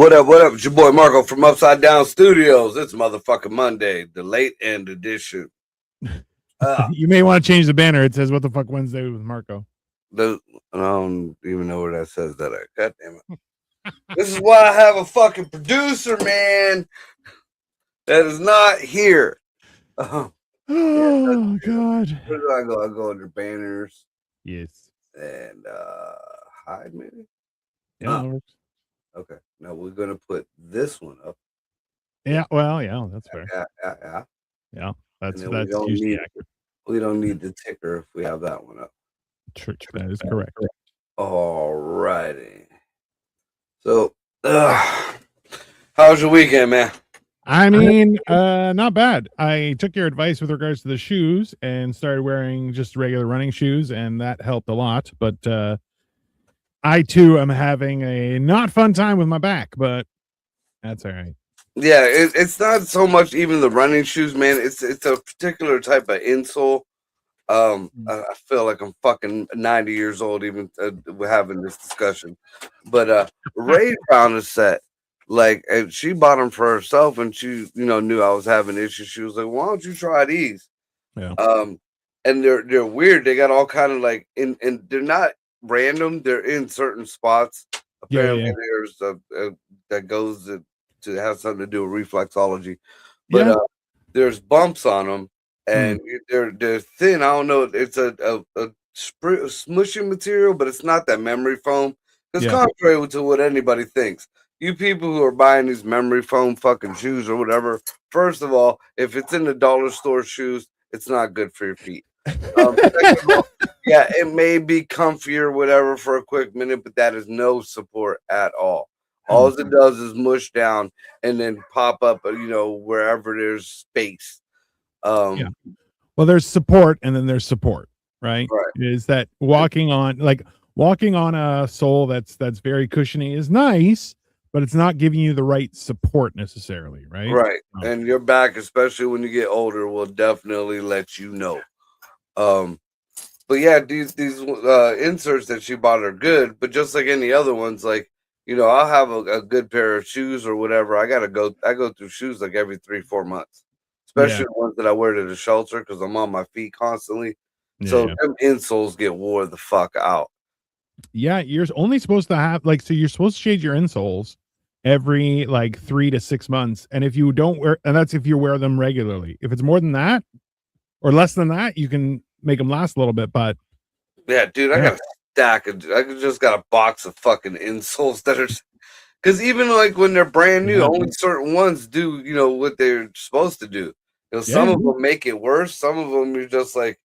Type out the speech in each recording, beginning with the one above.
What up? What up? It's your boy Marco from Upside Down Studios. It's motherfucking Monday, the late end edition. You may want to change the banner. It says "What the fuck Wednesday with Marco." I don't even know where that says that at. God damn it! This is why I have a fucking producer, man. That is not here. Oh Yeah, God! Where do I go? I go under banners. Yes. And hide maybe. Yeah, that works. Okay. Now we're gonna put this one up. Yeah. Well, yeah, that's fair. Yeah. That's usually accurate. We don't need the ticker if we have that one up. True. That is correct. All righty. So, how's your weekend, man? I mean, not bad. I took your advice with regards to the shoes and started wearing just regular running shoes, and that helped a lot. But I too am having a not fun time with my back, but that's all right. Yeah, it's not so much even the running shoes, man. It's a particular type of insole. I feel like I'm fucking 90 years old even having this discussion. But Ray found a set. Like, and she bought them for herself, and she, knew I was having issues. She was like, "Why don't you try these?" Yeah. And they're weird. They got all kind of like and they're not random. They're in certain spots. Apparently, there's that goes to have something to do with reflexology. But there's bumps on them, and they're thin. I don't know. It's a smushy material, but it's not that memory foam. Because contrary to what anybody thinks, you people who are buying these memory foam fucking shoes or whatever, first of all, if it's in the dollar store shoes, it's not good for your feet. It may be comfy or whatever for a quick minute, but that is no support at all. All it does is mush down and then pop up, wherever there's space. Well, there's support and then there's support, right? Is that walking on a sole that's very cushiony is nice, but it's not giving you the right support necessarily, right? Right. And your back, especially when you get older, will definitely let you know. But yeah, these inserts that she bought are good, but just like any other ones, like, I'll have a good pair of shoes or whatever. I go through shoes like every 3-4 months, especially the ones that I wear to the shelter because I'm on my feet constantly. So them insoles get wore the fuck out. Yeah, you're only supposed to have so you're supposed to change your insoles every 3 to 6 months. And if you don't wear, and that's if you wear them regularly. If it's more than that or less than that, you can make them last a little bit. But yeah, dude, I got a stack of, I just got a box of fucking insoles that are, because even like when they're brand new, only certain ones do, what they're supposed to do. Some of them make it worse. Some of them you're just like,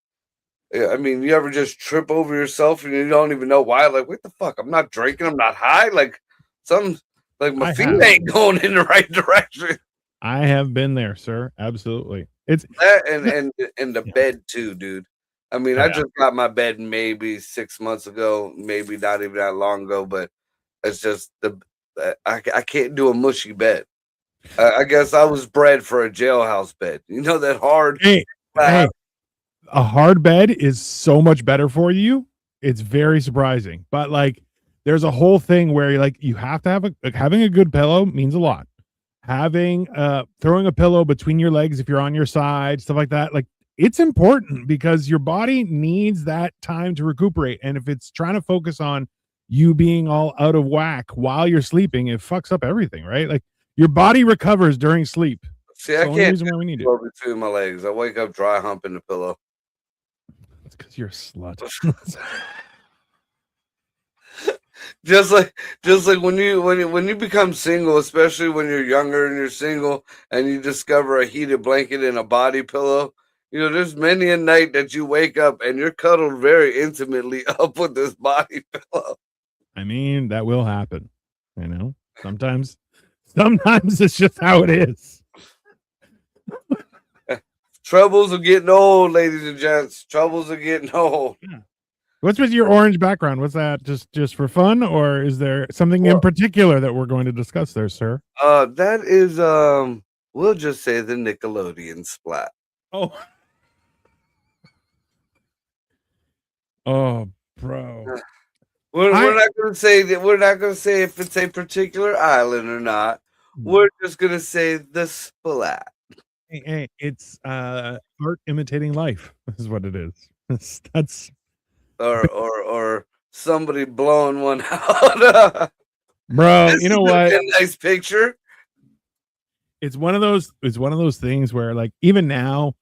I mean, you ever just trip over yourself and you don't even know why? Like, what the fuck? I'm not drinking. I'm not high. Like, my feet ain't going in the right direction. I have been there, sir. Absolutely. It's that and the bed too, dude. I mean, I just got my bed maybe 6 months ago, maybe not even that long ago, but it's just I can't do a mushy bed. I guess I was bred for a jailhouse bed. You know that hard. Hey, a hard bed is so much better for you. It's very surprising, but there's a whole thing where you have to have having a good pillow means a lot. Having throwing a pillow between your legs if you're on your side, stuff like that, it's important because your body needs that time to recuperate. And if it's trying to focus on you being all out of whack while you're sleeping, it fucks up everything, right? Your body recovers during sleep. See, I can't go between my legs. I wake up dry humping the pillow. It's because you're a slut. just like when you become single, especially when you're younger and you're single and you discover a heated blanket and a body pillow, there's many a night that you wake up and you're cuddled very intimately up with this body pillow. I mean, that will happen. Sometimes it's just how it is. Troubles are getting old, ladies and gents. Troubles are getting old. Yeah. What's with your orange background? What's that? Just for fun, or is there something in particular that we're going to discuss there, sir? That is we'll just say the Nickelodeon splat. Oh, bro. We're not going to say that. We're not going to say if it's a particular island or not. We're just going to say the splat. It's art imitating life is what it is. That's or somebody blowing one out. bro. This You is know gonna what? be a nice picture. It's one of those things where like even now,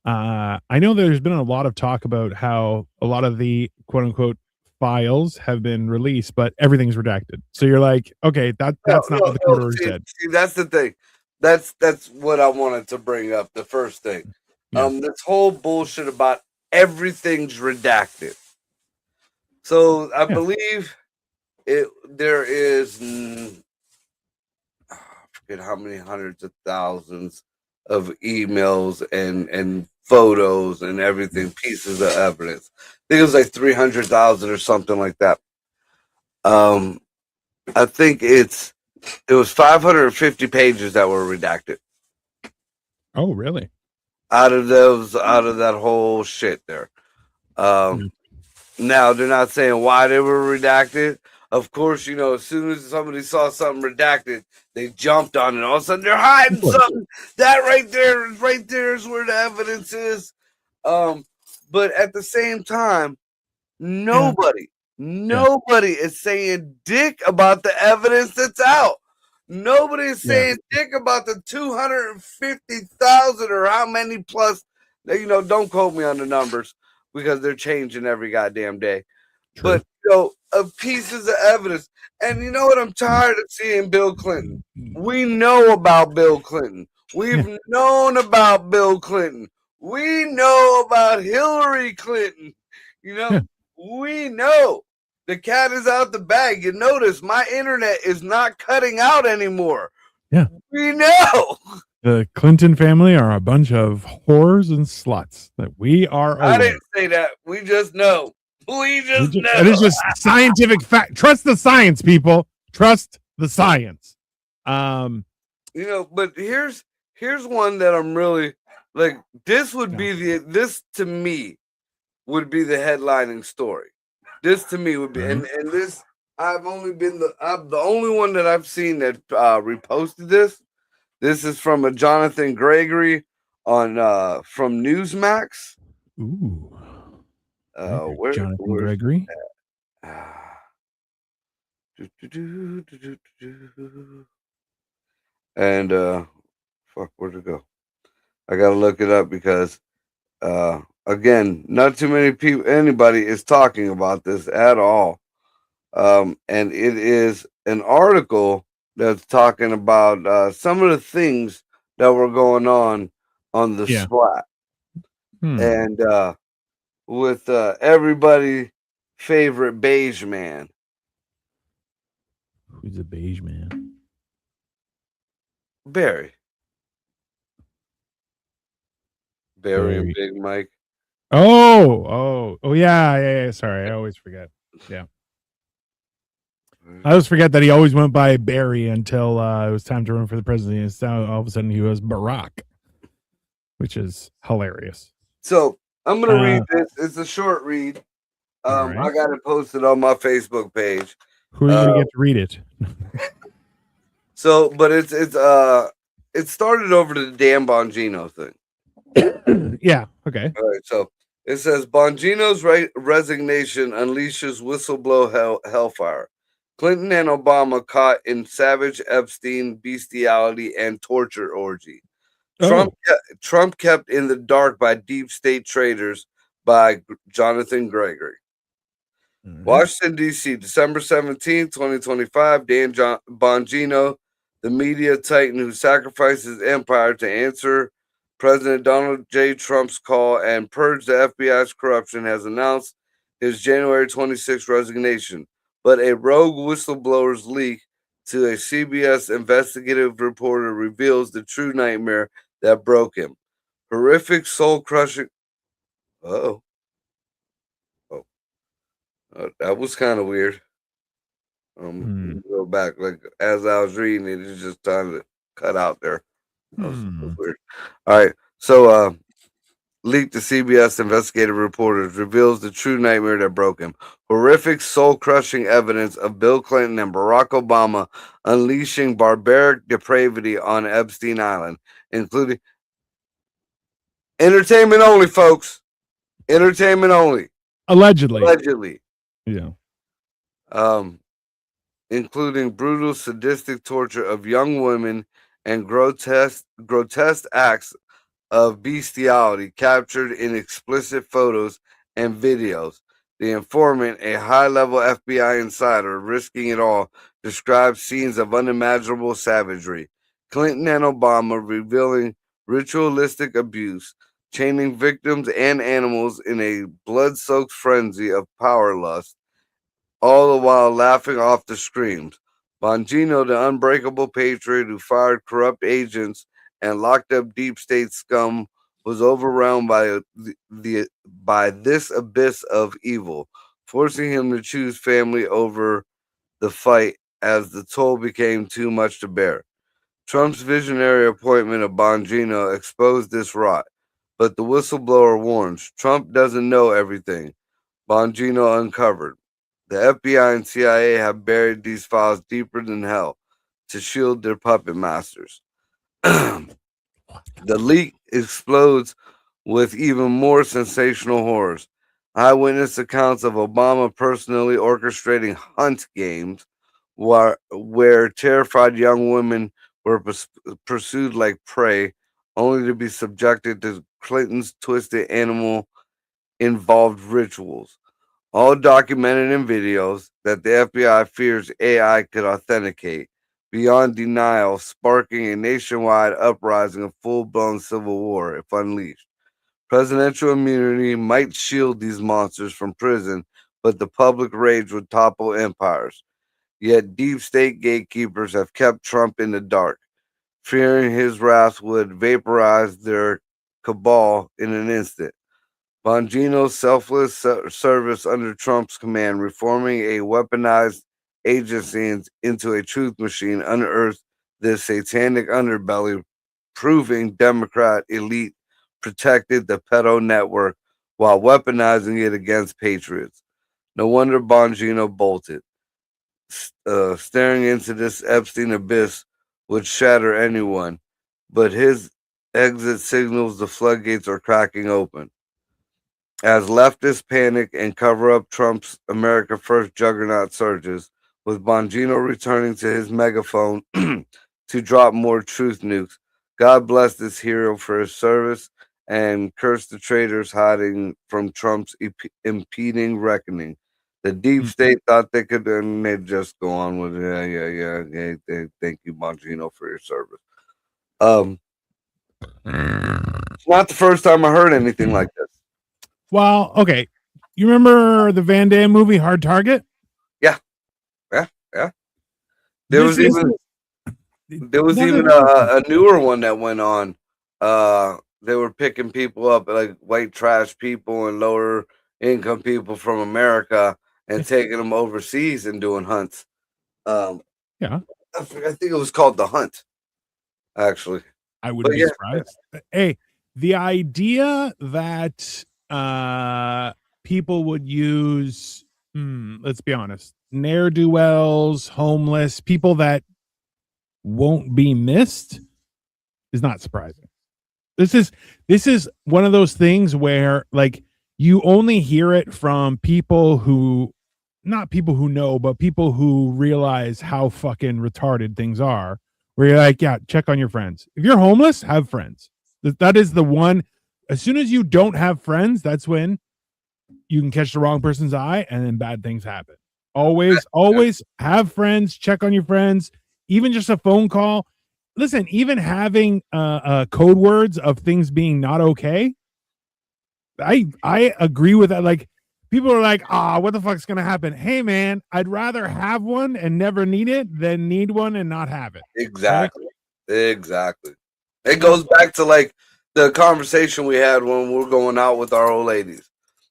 I know there's been a lot of talk about how a lot of the quote unquote files have been released, but everything's redacted. So you're like, okay, that's not what the court order said. See, that's the thing. That's what I wanted to bring up. The first thing, Yeah. this whole bullshit about everything's redacted. So I Yeah. believe it. There is I forget how many hundreds of thousands of emails and photos and everything, pieces of evidence. I think it was like 300,000 or something like that. Um, I think it was 550 pages that were redacted Oh, really? out of that whole shit there. Yeah. Um, Now they're not saying why they were redacted. Of course, as soon as somebody saw something redacted, they jumped on it. All of a sudden, they're Of hiding course. something. Right there is where the evidence is. Um, but at the same time, Yeah. nobody, Yeah. nobody is saying dick about the evidence that's out. Nobody is Yeah. saying dick about the 250,000 or how many plus. Don't quote me on the numbers because they're changing every goddamn day. True. But of pieces of evidence. And you know what? I'm tired of seeing Bill Clinton. We know about Bill Clinton. Yeah. We've known about Bill Clinton. We know about Hillary Clinton. You know, Yeah. we know the cat is out the bag. You notice my internet is not cutting out anymore. Yeah. We know. The Clinton family are a bunch of whores and sluts that we are I aware. didn't say that. We just know. We just know. That is just scientific fact. Trust the science, people. Trust the science. But here's one that I'm really like. This would be this to me would be the headlining story. This to me would be, and this I'm the only one that I've seen that reposted this. This is from a Jonathan Gregory on from Newsmax. Ooh. Jonathan Where's Gregory. And fuck, where'd it go? I gotta look it up because again, not too many people, anybody is talking about this at all. And it is an article that's talking about some of the things that were going on the Yeah. splat. Hmm. And with everybody favorite beige man. Who's a beige man? Barry. Barry and Barry. Big Mike. Oh, yeah. Sorry, I always forget. Yeah. I always forget that he always went by Barry until it was time to run for the presidency. And so all of a sudden he was Barack, which is hilarious. So I'm gonna read this. It's a short read. Right. I got it posted on my Facebook page. Who are you gonna get to read it? So, but it started over to the Dan Bongino thing. Yeah. Okay. All right. So it says Bongino's resignation unleashes whistleblower hellfire. Clinton and Obama caught in savage Epstein bestiality and torture orgy. Trump kept in the dark by deep state traitors by Jonathan Gregory. Washington, D.C., December 17, 2025. Dan Bongino, the media titan who sacrificed his empire to answer President Donald J. Trump's call and purge the FBI's corruption, has announced his January 26 resignation. But a rogue whistleblower's leak to a CBS investigative reporter reveals the true nightmare that broke him. Horrific, soul crushing. Oh. That was kind of weird. Go back, like as I was reading it, it's just time to cut out there. That was weird. All right, so leaked to CBS investigative reporters, reveals the true nightmare that broke him. Horrific, soul-crushing evidence of Bill Clinton and Barack Obama unleashing barbaric depravity on Epstein Island, including entertainment only, folks. Entertainment only. Allegedly. Yeah. Um, including brutal, sadistic torture of young women and grotesque acts of bestiality captured in explicit photos and videos. The informant, a high level FBI insider risking it all, described scenes of unimaginable savagery. Clinton and Obama revealing ritualistic abuse, chaining victims and animals in a blood soaked frenzy of power lust, all the while laughing off the screams. Bongino, the unbreakable patriot who fired corrupt agents and locked up deep state scum, was overwhelmed by this abyss of evil, forcing him to choose family over the fight as the toll became too much to bear. Trump's visionary appointment of Bongino exposed this rot, but the whistleblower warns Trump doesn't know everything. Bongino uncovered. The FBI and CIA have buried these files deeper than hell to shield their puppet masters. The leak explodes with even more sensational horrors. Eyewitness accounts of Obama personally orchestrating hunt games where terrified young women were pursued like prey, only to be subjected to Clinton's twisted animal involved rituals, all documented in videos that the FBI fears AI could authenticate, beyond denial, sparking a nationwide uprising of full blown civil war if unleashed. Presidential immunity might shield these monsters from prison, but the public rage would topple empires. Yet deep state gatekeepers have kept Trump in the dark, fearing his wrath would vaporize their cabal in an instant. Bongino's selfless service under Trump's command, reforming a weaponized agency into a truth machine, unearthed this satanic underbelly, proving Democrat elite protected the pedo network while weaponizing it against patriots. No wonder Bongino bolted. Staring into this Epstein abyss would shatter anyone, but his exit signals the floodgates are cracking open. As leftists panic and cover up Trump's America First juggernaut surges, with Bongino returning to his megaphone to drop more truth nukes. God bless this hero for his service and curse the traitors hiding from Trump's impeding reckoning. The deep state thought they could, and they just go on with thank you, Bongino, for your service. It's not the first time I heard anything like this. Well, okay. You remember the Van Damme movie Hard Target? Yeah. There was even a newer one that went on. They were picking people up, like white trash people and lower income people from America, and taking them overseas and doing hunts. Yeah, I think it was called The Hunt. Actually, I wouldn't be surprised. Hey, the idea that people would use, let's be honest, ne'er-do-wells, homeless, people that won't be missed is not surprising. This is one of those things where, like, you only hear it from people who, not people who know, but people who realize how fucking retarded things are, where you're like, yeah, check on your friends. If you're homeless, have friends. That is the one. As soon as you don't have friends, that's when you can catch the wrong person's eye and then bad things happen. Always have friends, check on your friends, even just a phone call. Listen, even having code words of things being not okay. I agree with that. Like, people are like, what the fuck's gonna happen? Hey man, I'd rather have one and never need it than need one and not have it. Exactly. It goes back to like the conversation we had when we're going out with our old ladies.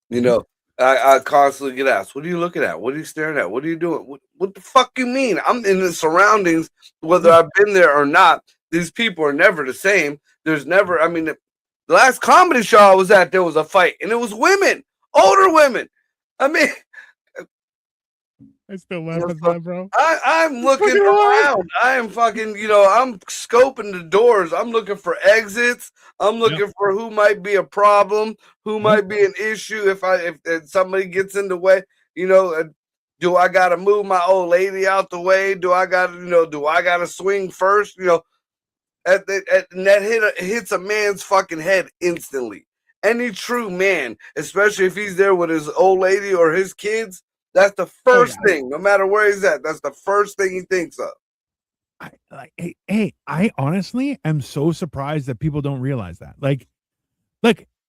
You know, I constantly get asked, what are you looking at? What are you staring at? What are you doing? What the fuck you mean? I'm in the surroundings, whether I've been there or not. These people are never the same. There's never, I mean, The last comedy show I was at, there was a fight, and it was women, older women. I mean, I still laugh at that, bro. I'm looking around. I am fucking, I'm scoping the doors. I'm looking for exits. I'm looking for who might be a problem, who might be an issue if somebody gets in the way. Do I gotta move my old lady out the way? Do I gotta swing first? And that hits a man's fucking head instantly. Any true man, especially if he's there with his old lady or his kids, that's the first thing, no matter where he's at. That's the first thing he thinks of. I honestly am so surprised that people don't realize that.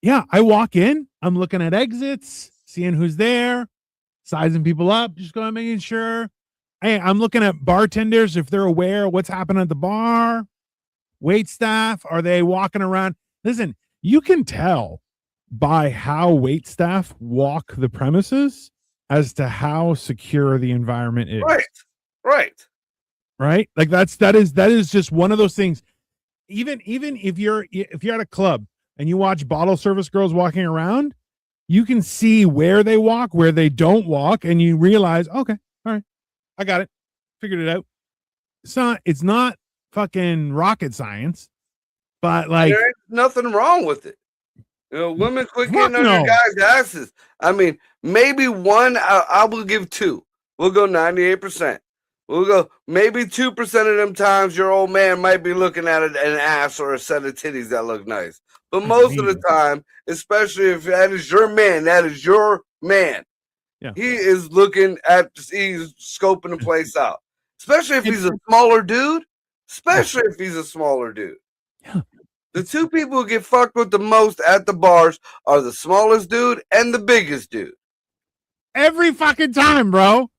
Yeah, I walk in, I'm looking at exits, seeing who's there, sizing people up, just going making sure. Hey, I'm looking at bartenders if they're aware of what's happening at the bar. Wait staff, are they walking around? Listen, you can tell by how wait staff walk the premises as to how secure the environment is. Right. Like that is just one of those things. Even if you're at a club and you watch bottle service girls walking around, you can see where they walk, where they don't walk, and you realize, okay, all right, I got it, figured it out. It's not fucking rocket science, but like there ain't nothing wrong with it. Women quit getting on your guys' asses. I mean, maybe one, I will give two. We'll go 98%. We'll go maybe 2% of them times your old man might be looking at an ass or a set of titties that look nice. But most of the time, especially if that is your man, Yeah. He is he's scoping the place out. Especially if he's a smaller dude. Yeah. The two people who get fucked with the most at the bars are the smallest dude and the biggest dude. Every fucking time, bro.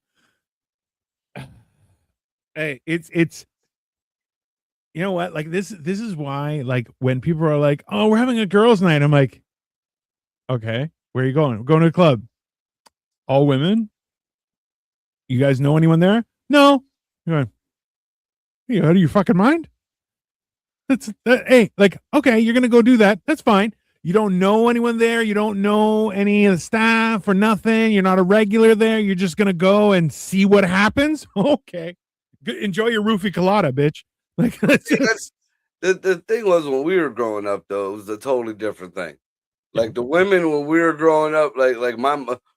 Hey, it's you know what? Like this is why, like, when people are like, "Oh, we're having a girls' night," I'm like, "Okay, where are you going? We're going to a club. All women? You guys know anyone there? No. You're going, you out of your fucking mind? Hey, like, okay, you're gonna go do that. That's fine. You don't know anyone there. You don't know any of the staff or nothing. You're not a regular there. You're just gonna go and see what happens. Okay, enjoy your roofie colada, bitch. Like, the thing was, when we were growing up, though, it was a totally different thing. Like the women when we were growing up, like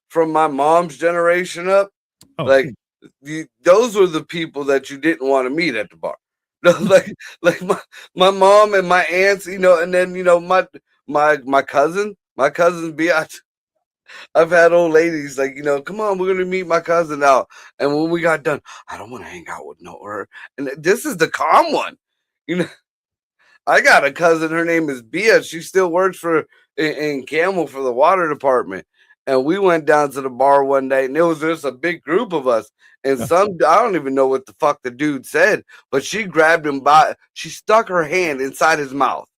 from my mom's generation up, those were the people that you didn't want to meet at the bar. like my mom and my aunts, and then my cousin Biatch. I've had old ladies like, come on, we're gonna meet my cousin out. And when we got done, I don't want to hang out with her. And this is the calm one. I got a cousin, her name is Bia. She still works in Camel for the water department. And we went down to the bar one day, and it was just a big group of us. And I don't even know what the fuck the dude said, but she grabbed him she stuck her hand inside his mouth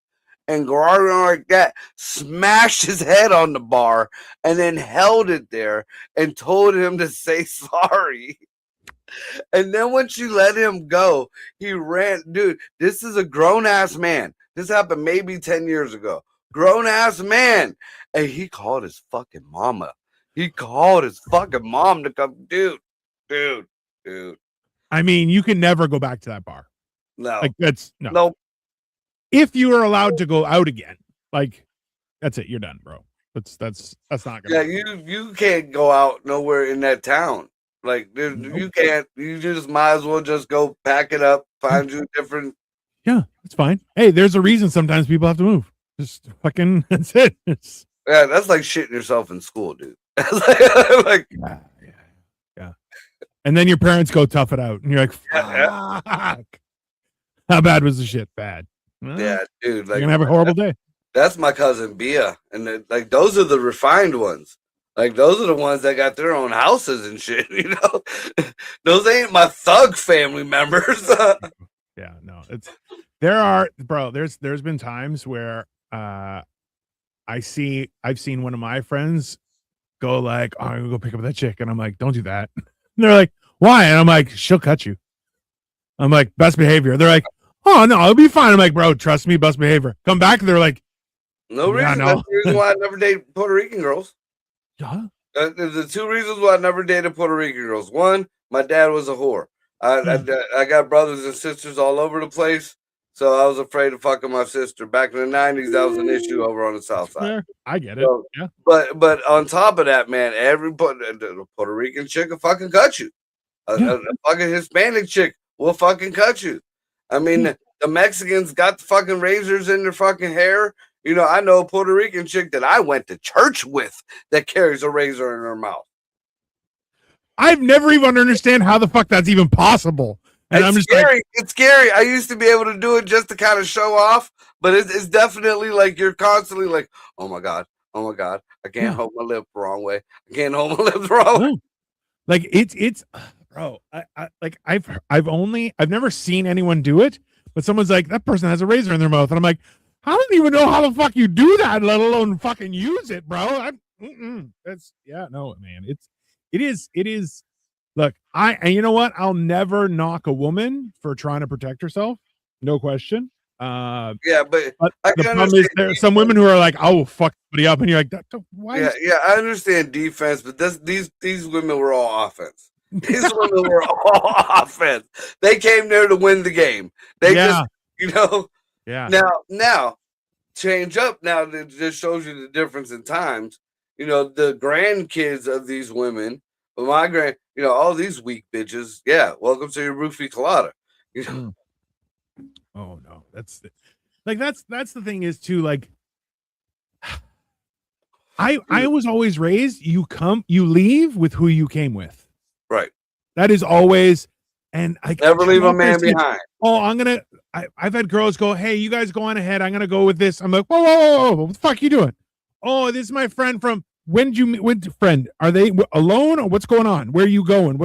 and gargling like that, smashed his head on the bar, and then held it there and told him to say sorry. And then when she let him go, he ran. Dude, this is a grown-ass man. This happened maybe 10 years ago. Grown-ass man. And he called his fucking mama. He called his fucking mom to come. Dude. I mean, you can never go back to that bar. No. Like, that's no. Nope. If you are allowed to go out again, like, that's it. You're done, bro. That's not gonna. Yeah, you can't go out nowhere in that town. Like, you can't. You just might as well just go pack it up, find you different. Yeah, it's fine. Hey, there's a reason sometimes people have to move. Just fucking. That's it. Yeah, that's like shitting yourself in school, dude. like, yeah. And then your parents go tough it out, and you're like, fuck. How bad was the shit? Bad. Yeah, dude. Like, you're gonna have a horrible day. That's my cousin Bia, and those are the refined ones. Like, those are the ones that got their own houses and shit. Those ain't my thug family members. Yeah, no, there's been times where I've seen one of my friends go like, "Oh, I'm gonna go pick up that chick," and I'm like, "Don't do that." And they're like, "Why?" And I'm like, "She'll cut you." I'm like, "Best behavior." They're like, "Oh no, it'll be fine." I'm like, "Bro, trust me, best behavior." Come back, they're like, No reason. no. That's the reason why I never date Puerto Rican girls. Yeah. The two reasons why I never dated Puerto Rican girls. One, my dad was a whore. I got brothers and sisters all over the place, so I was afraid of fucking my sister. Back in the 90s, that was an issue over on the south side. Fair. I get it. So, Yeah. but on top of that, man, every Puerto Rican chick will fucking cut you. A fucking Hispanic chick will fucking cut you. I mean, the Mexicans got the fucking razors in their fucking hair. You know, I know a Puerto Rican chick that I went to church with that carries a razor in her mouth. I've never even understand how the fuck that's even possible. And I'm just scary. like, It's scary. I used to be able to do it just to kind of show off, but it's definitely like you're constantly like, oh my god, I can't hold my lip the wrong way. I can't hold my lip the wrong way. Like it's bro. I've never seen anyone do it, but someone's like, that person has a razor in their mouth, and I'm like, I don't even know how the fuck you do that, let alone fucking use it, bro. That's no, man. It is. Look, and you know what? I'll never knock a woman for trying to protect herself. No question. But the problem is there are some women who are like, "Oh, fuck somebody up," and you're like, "Why?" Yeah, I understand defense, but these women were all offense. These women were all offense. They came there to win the game. They just, Now, change up. Now, it just shows you the difference in times. You know, the grandkids of these women, but all these weak bitches. Yeah, welcome to your roofie colada. You know. Oh no, that's the thing is too, like, I was always raised, you leave with who you came with. Right. That is always, and I never leave a man behind. I've had girls go, hey, you guys go on ahead, I'm gonna go with this. I'm like, whoa, what the fuck are you doing? Oh, this is my friend from, when did you meet, friend? Are they alone or what's going on? Where are you going?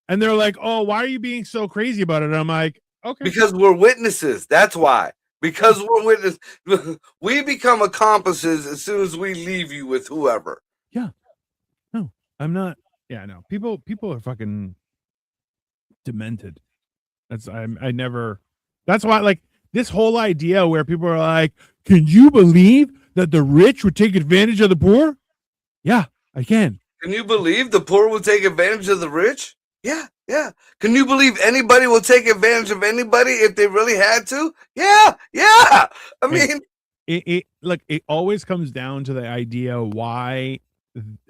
And they're like, oh, why are you being so crazy about it? And I'm like, okay. Because we're witnesses. That's why. Because we're witnesses. We become accomplices as soon as we leave you with whoever. Yeah. No, I'm not. Yeah, no. People are fucking demented. That's why, like, this whole idea where people are like, can you believe that the rich would take advantage of the poor? Yeah, I can. Can you believe the poor will take advantage of the rich? Yeah. Can you believe anybody will take advantage of anybody if they really had to? Yeah. I mean, it always comes down to the idea why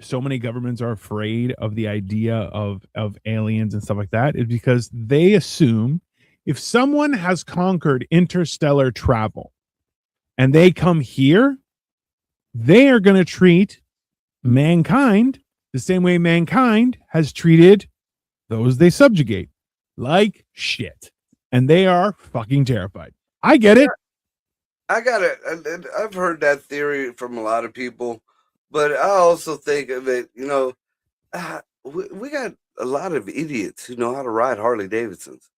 so many governments are afraid of the idea of aliens and stuff like that, is because they assume if someone has conquered interstellar travel and they come here, they are going to treat mankind the same way mankind has treated those they subjugate, like shit. And they are fucking terrified. I get it. I got it. I've heard that theory from a lot of people, but I also think of it, we got a lot of idiots who know how to ride Harley Davidsons.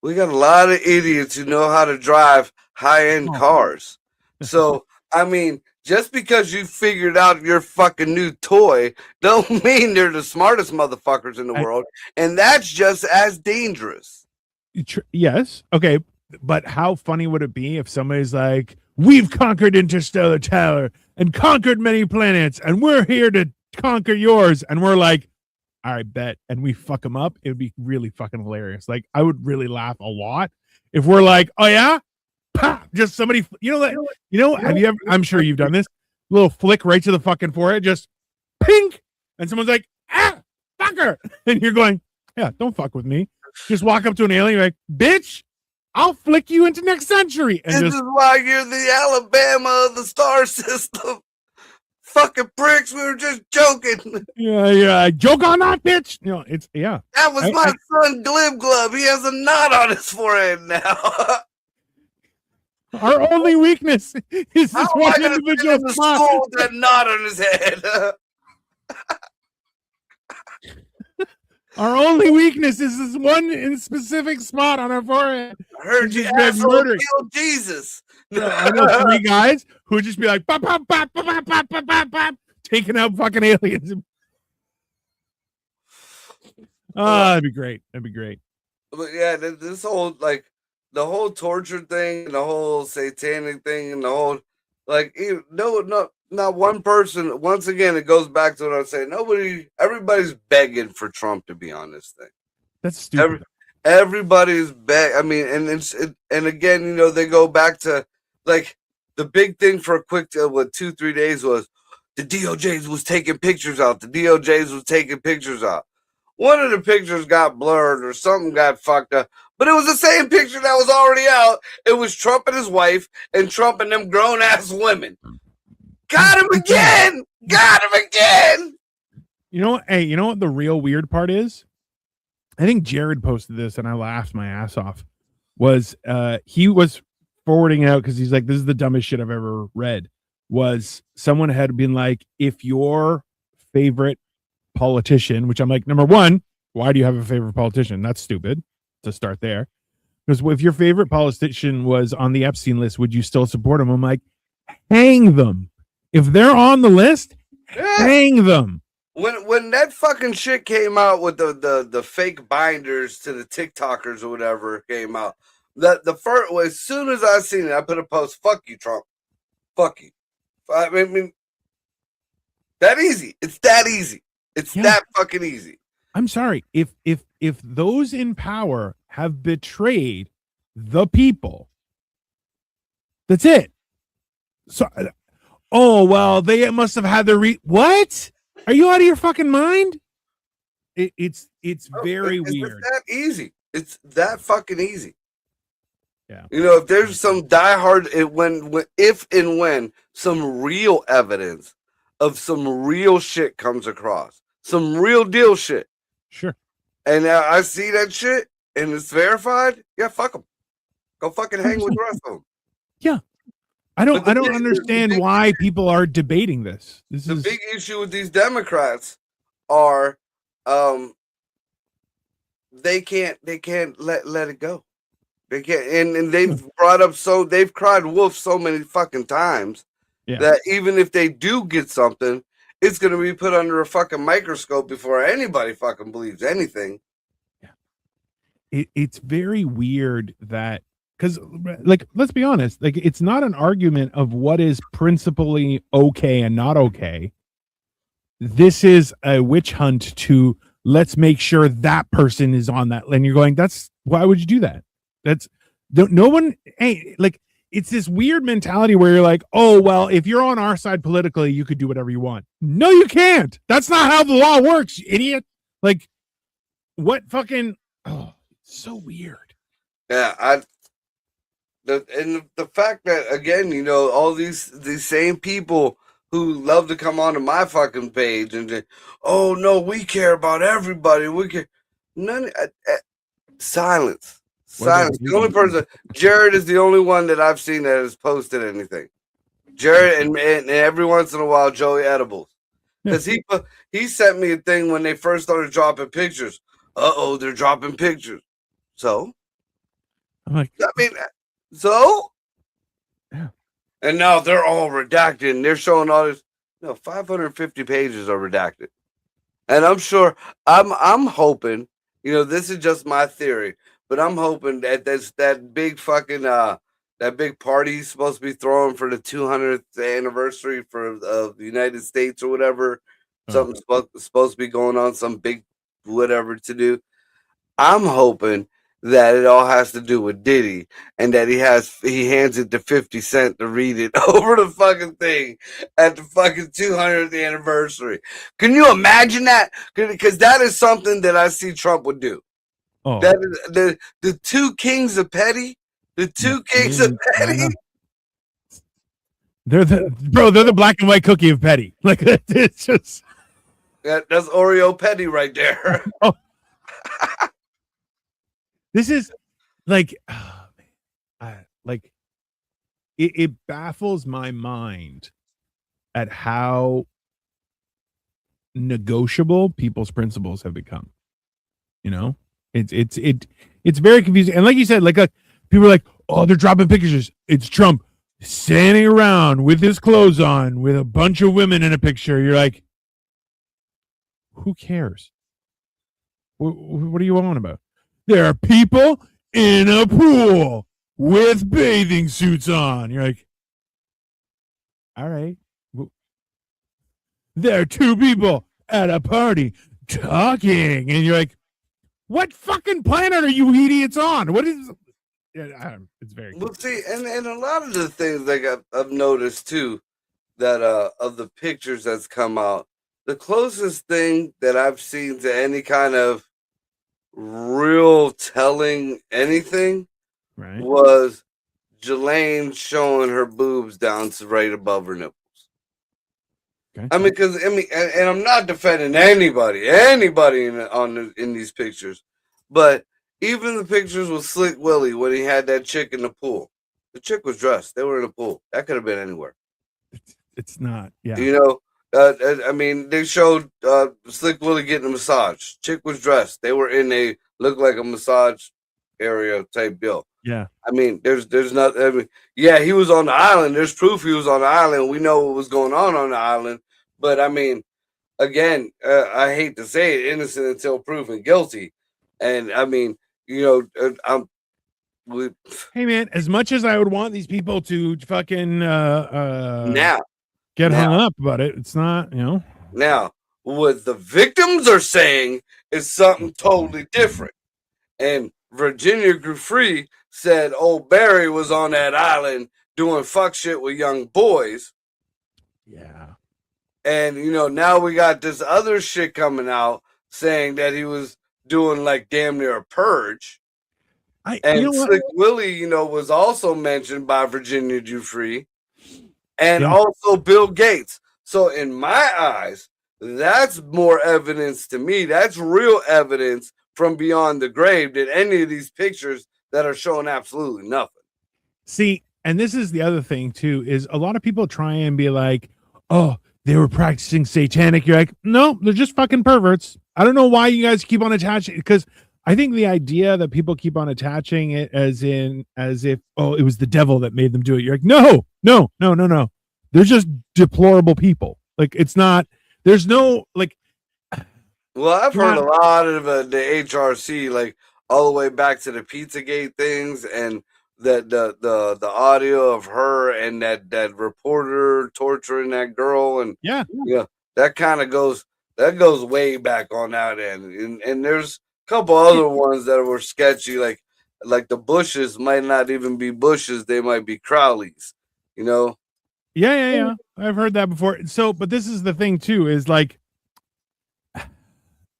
We got a lot of idiots who know how to drive high-end cars. So, I mean, just because you figured out your fucking new toy don't mean they're the smartest motherfuckers in the world. And that's just as dangerous. Yes. Okay. But how funny would it be if somebody's like, we've conquered interstellar travel and conquered many planets, and we're here to conquer yours. And we're like, all right, bet. And we fuck them up. It would be really fucking hilarious. Like, I would really laugh a lot if we're like, oh yeah, pop, just somebody, have you ever, I'm sure you've done this, little flick right to the fucking forehead, just pink. And someone's like, fucker. And you're going, yeah, don't fuck with me. Just walk up to an alien, like, bitch, I'll flick you into next century. And this is why you're the Alabama of the star system. Fucking pricks, we were just joking. Yeah. Joke on that, bitch. That was my son Glib Glub. He has a knot on his forehead now. Our only weakness is this one individual spot with that knot on his head. Our only weakness is this one specific spot on our forehead. I heard you asshole killed Jesus. I know 3 guys who would just be like, bop, bop, bop, bop, bop, bop, bop, bop, bop, taking out fucking aliens. That'd be great. But yeah, this whole, like, the whole torture thing and the whole satanic thing and the whole, Like, not one person. Once again, it goes back to what I was saying. Everybody's begging for Trump to be on this thing. That's stupid. Everybody's beg. I mean, and again, they go back to like the big thing for a quick, 2-3 days was the DOJs was taking pictures out. The DOJs was taking pictures out. One of the pictures got blurred or something got fucked up, but it was the same picture that was already out. It was Trump and his wife and Trump and them grown ass women. Got him again. Got him again. You know what? Hey, you know what the real weird part is? I think Jared posted this and I laughed my ass off. He was forwarding it out because he's like, this is the dumbest shit I've ever read. Was someone had been like, if your favorite politician, which I'm like, number one, why do you have a favorite politician? That's stupid to start there. Because if your favorite politician was on the Epstein list, would you still support him? I'm like, hang them. If they're on the list, hang them. When that fucking shit came out with the fake binders to the TikTokers or whatever came out, the first, as soon as I seen it, I put a post, fuck you, Trump. Fuck you. I mean, that easy. It's that easy. It's that fucking easy. I'm sorry. If those in power have betrayed the people, that's it. So, oh well, they must have had their what? Are you out of your fucking mind? It's very weird. It's that easy. It's that fucking easy. Yeah. If there's some diehard, if and when some real evidence of some real shit comes across, some real deal shit. Sure. And I see that shit and it's verified. Yeah, fuck them. Go fucking hang with the rest of them. Yeah. I don't understand why people are debating this. The big issue with these Democrats are they can't let it go. They can't, and they've they've cried wolf so many fucking times that even if they do get something, it's gonna be put under a fucking microscope before anybody fucking believes anything. Yeah. It's very weird that, because, like, let's be honest, like, it's not an argument of what is principally okay and not okay. This is a witch hunt to let's make sure that person is on that. And you're going, why would you do that? That's no one. Hey, like, it's this weird mentality where you're like, oh, well, if you're on our side politically, you could do whatever you want. No, you can't. That's not how the law works, you idiot. Like, what fucking, oh, it's so weird. Yeah, the fact that, again, all these same people who love to come onto my fucking page and say, oh no, we care about everybody. We care. Silence. Silence. The only person, Jared is the only one that I've seen that has posted anything. Jared and every once in a while Joey Edibles, because he sent me a thing when they first started dropping pictures. They're dropping pictures. So, I'm like, I mean, so, yeah. And now they're all redacted and they're showing all this. 550 pages are redacted, and I'm sure I'm hoping. This is just my theory. But I'm hoping that that big fucking that big party he's supposed to be throwing for the 200th anniversary of the United States or whatever. Something's supposed to be going on, some big whatever to do. I'm hoping that it all has to do with Diddy and that he hands it to 50 Cent to read it over the fucking thing at the fucking 200th anniversary. Can you imagine that? Because that is something that I see Trump would do. Oh. That is the two kings of petty. The two kings of petty. They're the black and white cookie of petty. Like, it's just that's Oreo petty right there. Oh. This is like, it baffles my mind at how negotiable people's principles have become. It's very confusing. And like you said, people are like, oh, they're dropping pictures. It's Trump standing around with his clothes on with a bunch of women in a picture. You're like, who cares? What are you on about? There are people in a pool with bathing suits on. You're like, all right. There are two people at a party talking, and you're like, what fucking planet are you idiots on? What is? Yeah, it's very. Well, see, and a lot of the things like I've noticed too that of the pictures that's come out, the closest thing that I've seen to any kind of real telling anything Right. was Jelaine showing her boobs down to right above her nipples. Okay. I mean, because and I'm not defending anybody in these pictures, but even the pictures with Slick Willie when he had that chick in the pool, the chick was dressed. They were in the pool. That could have been anywhere. It's not. Yeah. You know, I mean, they showed Slick Willie getting a massage. Chick was dressed. They were in a look like a massage area type deal. Yeah. I mean, there's not. I mean, yeah, he was on the island. There's proof he was on the island. We know what was going on the island. But I mean, again, I hate to say it, innocent until proven guilty. And I mean, we, hey man, as much as I would want these people to fucking now get hung up about it, it's not, Now, what the victims are saying is something totally different. And Virginia Giuffre said old Barry was on that island doing fuck shit with young boys. Yeah. And now we got this other shit coming out saying that he was doing like damn near a purge. And Slick Willie, was also mentioned by Virginia Giuffre and also Bill Gates. So in my eyes, that's more evidence to me. That's real evidence from beyond the grave than any of these pictures that are showing absolutely nothing. See, and this is the other thing too, is a lot of people try and be like, oh, they were practicing satanic. You're like, no, they're just fucking perverts. I don't know why you guys keep on attaching, because I think the idea that people keep on attaching it as if, oh, it was the devil that made them do it. You're like, no. They're just deplorable people. Like, it's not, there's no, like. Well, I've heard a lot of the HRC, like all the way back to the Pizzagate things and the audio of her and that reporter torturing that girl. And yeah, that kind of goes way back on that end. And there's a couple other ones that were sketchy, like the Bushes might not even be Bushes, they might be Crowleys, Yeah. I've heard that before. So, but this is the thing too, is like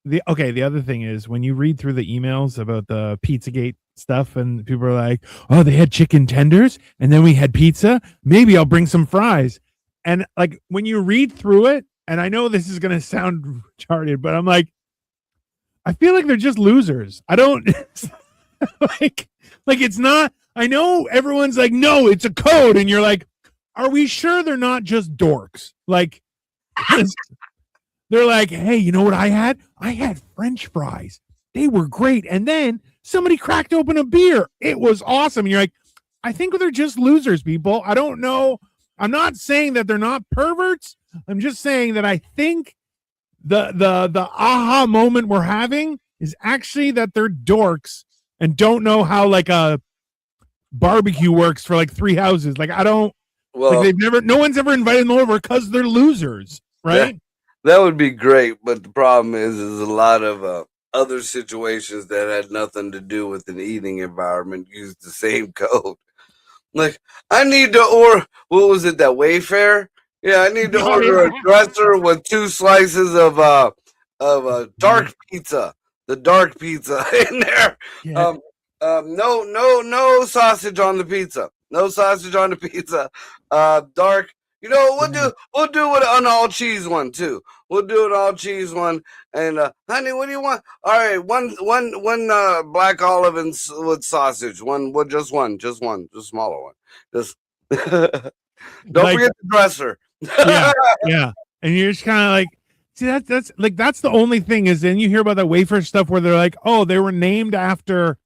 the other thing is when you read through the emails about the Pizzagate stuff and people are like, oh, they had chicken tenders and then we had pizza. Maybe I'll bring some fries. And like when you read through it, and I know this is going to sound retarded, but I'm like, I feel like they're just losers. I don't like it's not, I know everyone's like, no, it's a code. And you're like, are we sure they're not just dorks? Like, they're like, hey, you know what I had? I had French fries. They were great. And then somebody cracked open a beer. It was awesome. And you're like, I think they're just losers, people. I don't know. I'm not saying that they're not perverts. I'm just saying that I think the aha moment we're having is actually that they're dorks and don't know how like a barbecue works for like three houses. Like, I don't, like no one's ever invited them over because they're losers, right? That would be great, but the problem is a lot of other situations that had nothing to do with an eating environment used the same code. Like, I need to order, what was it, that Wayfair? Yeah, I need to order a dresser with 2 slices of dark pizza, the dark pizza in there. Yeah. No sausage on the pizza. No sausage on the pizza. Dark. We'll do it an all cheese one too. We'll do an all cheese one. And honey, what do you want? All right, one black olive and with sausage. Just smaller one. Just don't forget the dresser. yeah. And you're just kind of like, see, that's the only thing is then you hear about that Wayfair stuff where they're like, oh, they were named after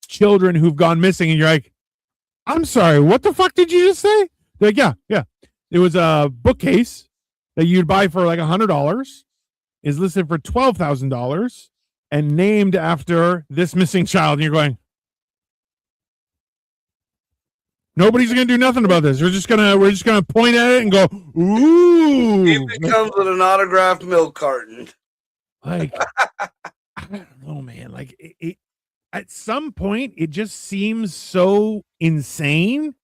children who've gone missing, and you're like, I'm sorry, what the fuck did you just say? They're like, yeah. It was a bookcase that you'd buy for like $100, is listed for $12,000 and named after this missing child. And you're going, Nobody's gonna do nothing about this. We're just gonna point at it and go, ooh. He comes with an autographed milk carton. Like, I don't know, man. Like, it at some point, it just seems so insane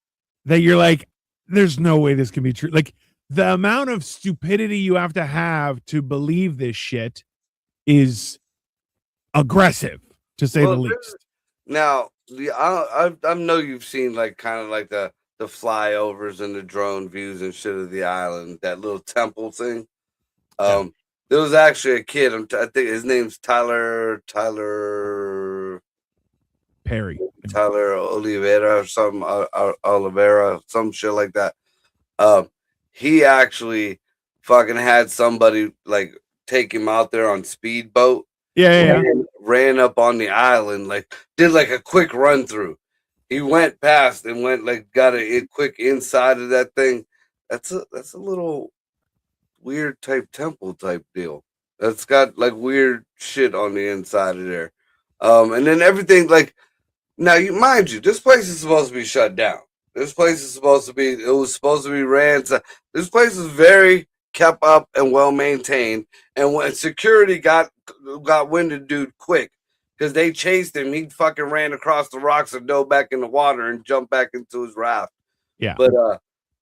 that you're like, there's no way this can be true. Like, the amount of stupidity you have to believe this shit is aggressive, to say the least. Now, I know you've seen like kind of like the flyovers and the drone views and shit of the island, that little temple thing. There was actually a kid. I think his name's Tyler Perry, Tyler Oliveira or some Oliveira, some shit like that. He actually fucking had somebody like take him out there on speedboat. Yeah. Ran up on the island, like did like a quick run through. He went past and went like got a quick inside of that thing. That's a little weird type temple type deal. That's got like weird shit on the inside of there. And then everything like now you mind you, this place is supposed to be shut down. This place is supposed to be it was supposed to be ran. This place is very kept up and well maintained. And when security got wind of dude quick because they chased him, he fucking ran across the rocks and dove back in the water and jumped back into his raft. Yeah. But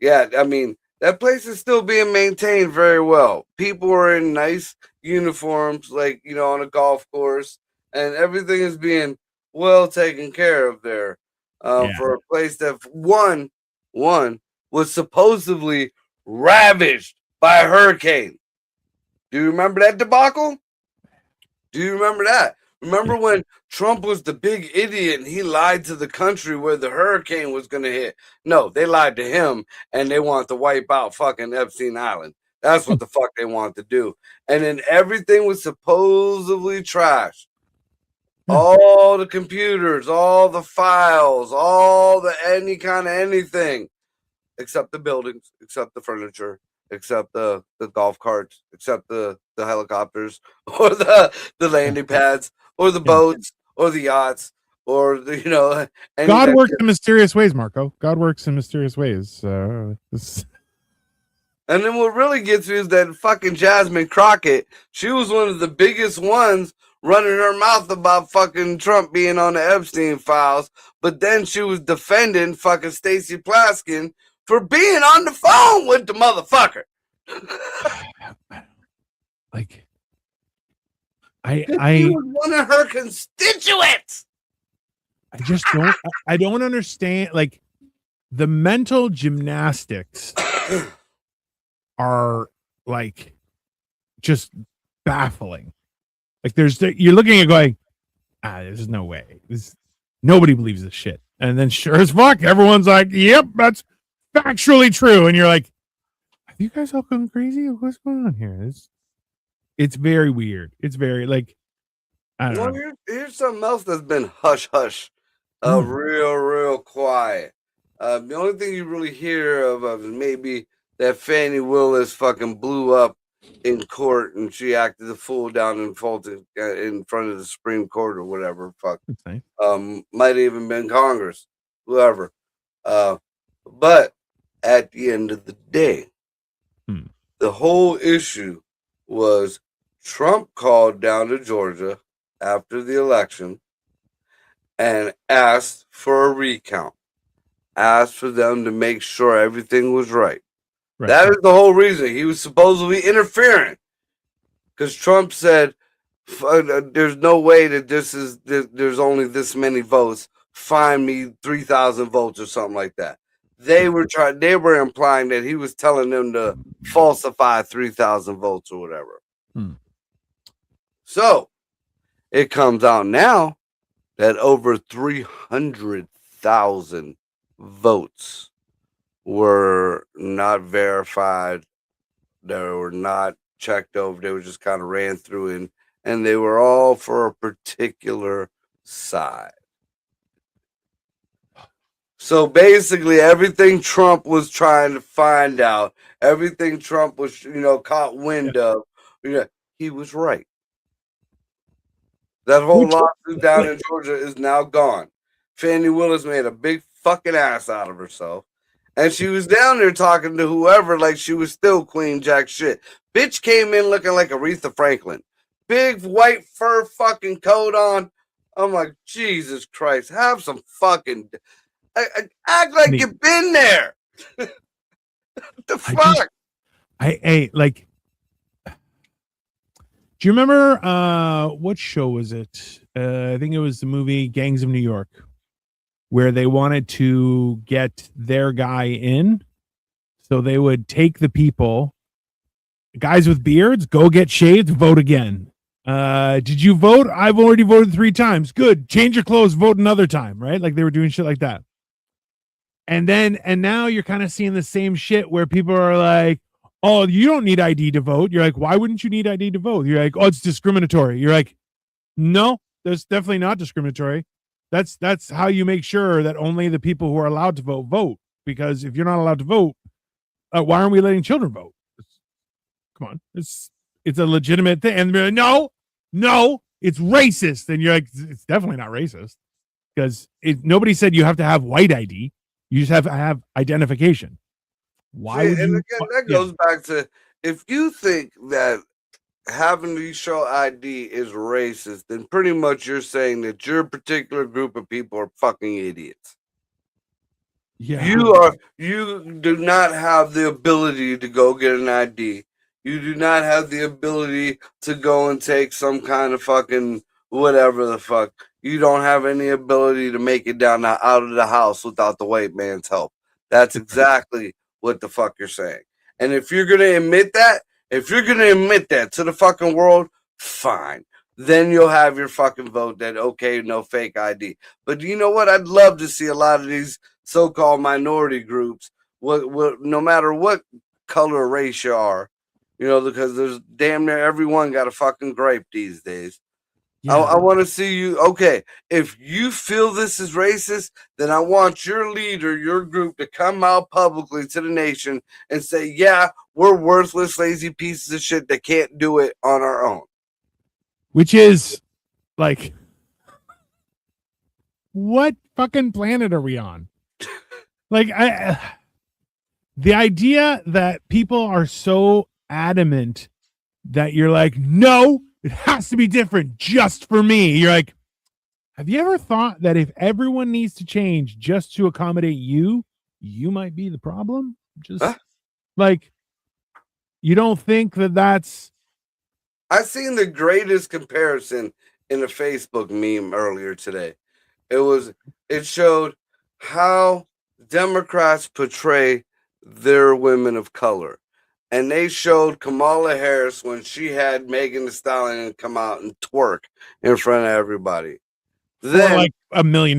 yeah, I mean that place is still being maintained very well. People are in nice uniforms, like on a golf course, and everything is being well taken care of there. For a place that one was supposedly ravaged by a hurricane. Do you remember that debacle? Do you remember that? Remember when Trump was the big idiot and he lied to the country where the hurricane was going to hit? No, they lied to him and they wanted to wipe out fucking Epstein Island. That's what the fuck they wanted to do. And then everything was supposedly trashed. All the computers, all the files, all the any kind of anything, except the buildings, except the furniture, except the golf carts, except the helicopters, or the landing pads, or the boats, or the yachts, or the God works in mysterious ways, Marco. God works in mysterious ways. And then what really gets me is that fucking Jasmine Crockett. She was one of the biggest ones running her mouth about fucking Trump being on the Epstein files, but then she was defending fucking Stacey Plaskin for being on the phone with the motherfucker. Like, he was one of her constituents. I don't understand. Like, the mental gymnastics are like just baffling. Like, you're looking at going, there's no way. Nobody believes this shit. And then sure as fuck, everyone's like, yep, that's factually true. And you're like, have you guys all gone crazy? What's going on here? It's very weird. It's very like, I don't know. Here's something else that's been hush hush, real quiet. The only thing you really hear of is maybe that Fannie Willis fucking blew up in court and she acted a fool down in front of the Supreme Court or whatever. Fuck. Nice. Might even been Congress, whoever. But at the end of the day, the whole issue was Trump called down to Georgia after the election and asked for a recount, asked for them to make sure everything was right. That is the whole reason. He was supposedly interfering because Trump said, there's no way that there's only this many votes. Find me 3,000 votes or something like that. They were implying that he was telling them to falsify 3,000 votes or whatever. So it comes out now that over 300,000 votes were not verified. They were not checked over. They were just kind of ran through and they were all for a particular side. So basically everything Trump was trying to find out, everything Trump was, caught wind of, he was right. That whole lawsuit down in Georgia is now gone. Fannie Willis made a big fucking ass out of herself. And she was down there talking to whoever like she was still Queen Jack shit. Bitch came in looking like Aretha Franklin. Big white fur fucking coat on. I'm like, Jesus Christ, have some fucking act like you've been there. What the fuck? Like, do you remember what show was it? I think it was the movie Gangs of New York, where they wanted to get their guy in. So they would take the people, guys with beards, go get shaved, vote again. Did you vote? I've already voted 3 times. Good. Change your clothes, vote another time, right? Like they were doing shit like that. And now you're kind of seeing the same shit where people are like, oh, you don't need ID to vote. You're like, why wouldn't you need ID to vote? You're like, oh, it's discriminatory. You're like, no, that's definitely not discriminatory. That's how you make sure that only the people who are allowed to vote. Because if you're not allowed to vote, why aren't we letting children vote? Come on, it's a legitimate thing. And they're like, no, it's racist. And you're like, it's definitely not racist because nobody said you have to have white ID. You just have to have identification. Why would you? And again, that goes back to if you think that having to show ID is racist, then pretty much you're saying that your particular group of people are fucking idiots. Yeah. You do not have the ability to go get an ID. You do not have the ability to go and take some kind of fucking whatever the fuck. You don't have any ability to make it down out of the house without the white man's help. That's exactly what the fuck you're saying. And if you're going to admit that to the fucking world, fine. Then you'll have your fucking vote that, okay, no fake ID. But you know what? I'd love to see a lot of these so-called minority groups, no matter what color or race you are, because there's damn near everyone got a fucking grape these days. Yeah. I want to see you. Okay, if you feel this is racist, then I want your leader, your group, to come out publicly to the nation and say, yeah, we're worthless, lazy pieces of shit that can't do it on our own. Which is like, what fucking planet are we on? Like, the idea that people are so adamant that you're like, no, it has to be different just for me. You're like, have you ever thought that if everyone needs to change just to accommodate you, you might be the problem? Just like, you don't think that's. I seen the greatest comparison in a Facebook meme earlier today. It showed how Democrats portray their women of color. And they showed Kamala Harris when she had Megan Thee Stallion come out and twerk in front of everybody. Then, for like $1 million.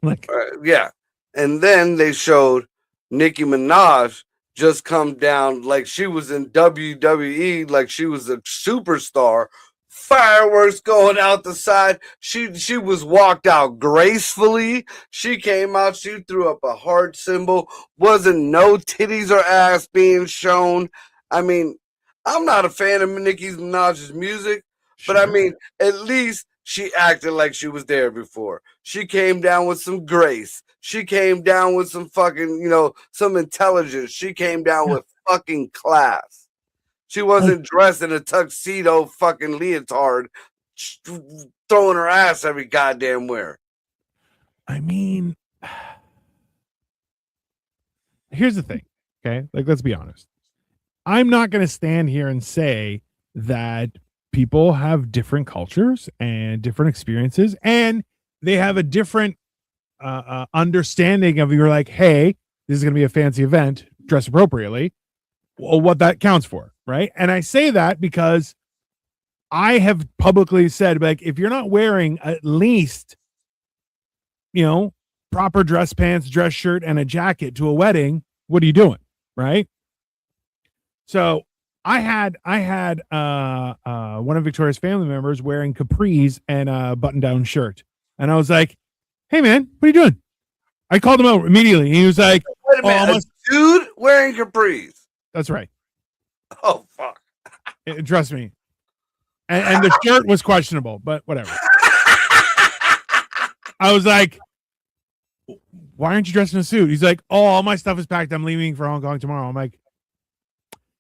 Like, yeah. And then they showed Nicki Minaj just come down like she was in WWE, like she was a superstar. Fireworks going out the side. She was walked out gracefully. She came out. She threw up a heart symbol. Wasn't no titties or ass being shown. I mean, I'm not a fan of Nicki Minaj's music, but I mean, at least she acted like she was there before. She came down with some grace. She came down with some fucking, some intelligence. She came down with fucking class. She wasn't dressed in a tuxedo fucking leotard, throwing her ass every goddamn where. I mean, here's the thing, okay? Like, let's be honest. I'm not going to stand here and say that people have different cultures and different experiences, and they have a different understanding of, you're like, hey, this is going to be a fancy event, dress appropriately. Well, what that counts for, right? And I say that because I have publicly said, like, if you're not wearing at least, proper dress pants, dress shirt, and a jacket to a wedding, what are you doing, right? So I had one of Victoria's family members wearing capris and a button-down shirt, and I was like, "Hey, man, what are you doing?" I called him out immediately, and he was like, "Wait a minute, a dude wearing capris." That's right. Oh, fuck. Trust me. And the shirt was questionable, but whatever. I was like, why aren't you dressed in a suit? He's like, oh, all my stuff is packed. I'm leaving for Hong Kong tomorrow. I'm like,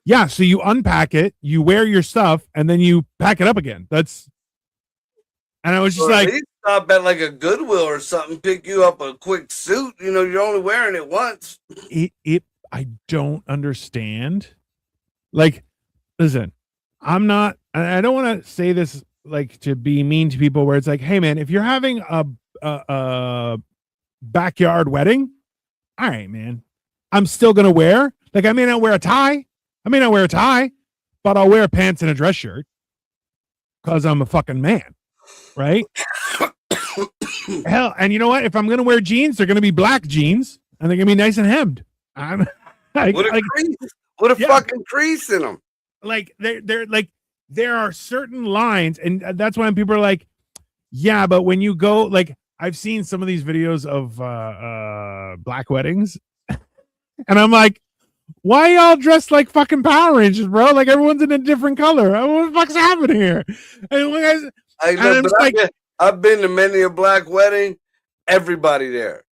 yeah. So you unpack it, you wear your stuff, and then you pack it up again. And I was just like, at least stop at like a Goodwill or something, pick you up a quick suit. You know, you're only wearing it once. I don't understand. Like, listen, I'm not, I don't want to say this like to be mean to people where it's like, hey man, if you're having a backyard wedding, all right, man, I'm still gonna wear, like, I may not wear a tie, but I'll wear pants and a dress shirt because I'm a fucking man, right? Hell, and you know what? If I'm gonna wear jeans, they're gonna be black jeans and they're gonna be nice and hemmed. I'm like, What a crease! What a fucking crease in them. Like they're like, there are certain lines, and that's why people are like, yeah, but when you go, like, I've seen some of these videos of black weddings, and I'm like, why y'all dressed like fucking Power Rangers, bro? Like everyone's in a different color. What the fuck's happening here? And I've been to many a black wedding. Everybody there,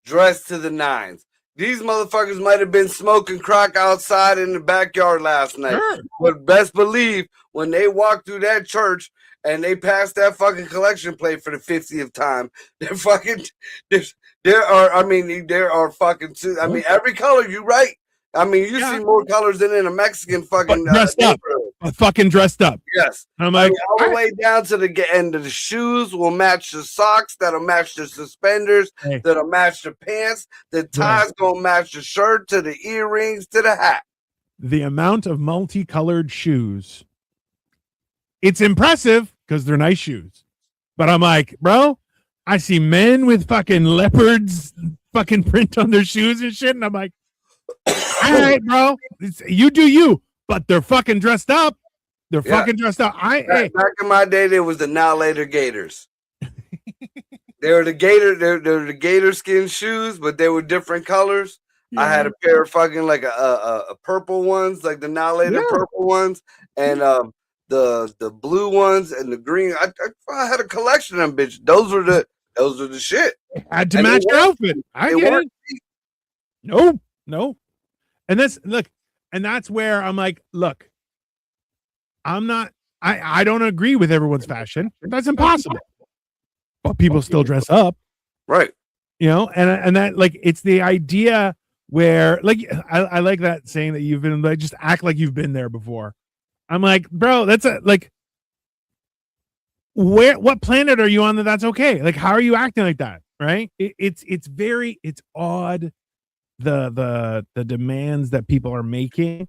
dressed to the nines. These motherfuckers might have been smoking crack outside in the backyard last night. Sure. But best believe when they walk through that church and they pass that fucking collection plate for the 50th time, they're fucking, there are fucking, I mean, every color, you right. I mean, you see more colors than in a Mexican fucking dressed up. Fucking dressed up. Yes. I'm like, all the way down to the end of the shoes will match the socks, that'll match the suspenders, that'll match the pants, the ties gonna match the shirt, to the earrings, to the hat. The amount of multicolored shoes, it's impressive because they're nice shoes. But I'm like, bro, I see men with fucking leopards fucking print on their shoes and shit, and I'm like, all right, bro, you do you, but they're fucking dressed up. They're fucking dressed up. Back in my day, there was the Now Later Gators. They were the gator skin shoes, but they were different colors. Yeah. I had a pair of fucking like a purple ones, like the Now Later purple ones, and the blue ones and the green. I had a collection of them, bitch. Those were the shit. Had to match your outfit. I get it. No. And that's where I'm like, look, I don't agree with everyone's fashion. That's impossible. But people still dress up. Right. You know, and that, like, it's the idea where, like, I like that saying that you've been, like, just act like you've been there before. I'm like, bro, that's what planet are you on that's okay? Like, how are you acting like that? Right. It's odd. The demands that people are making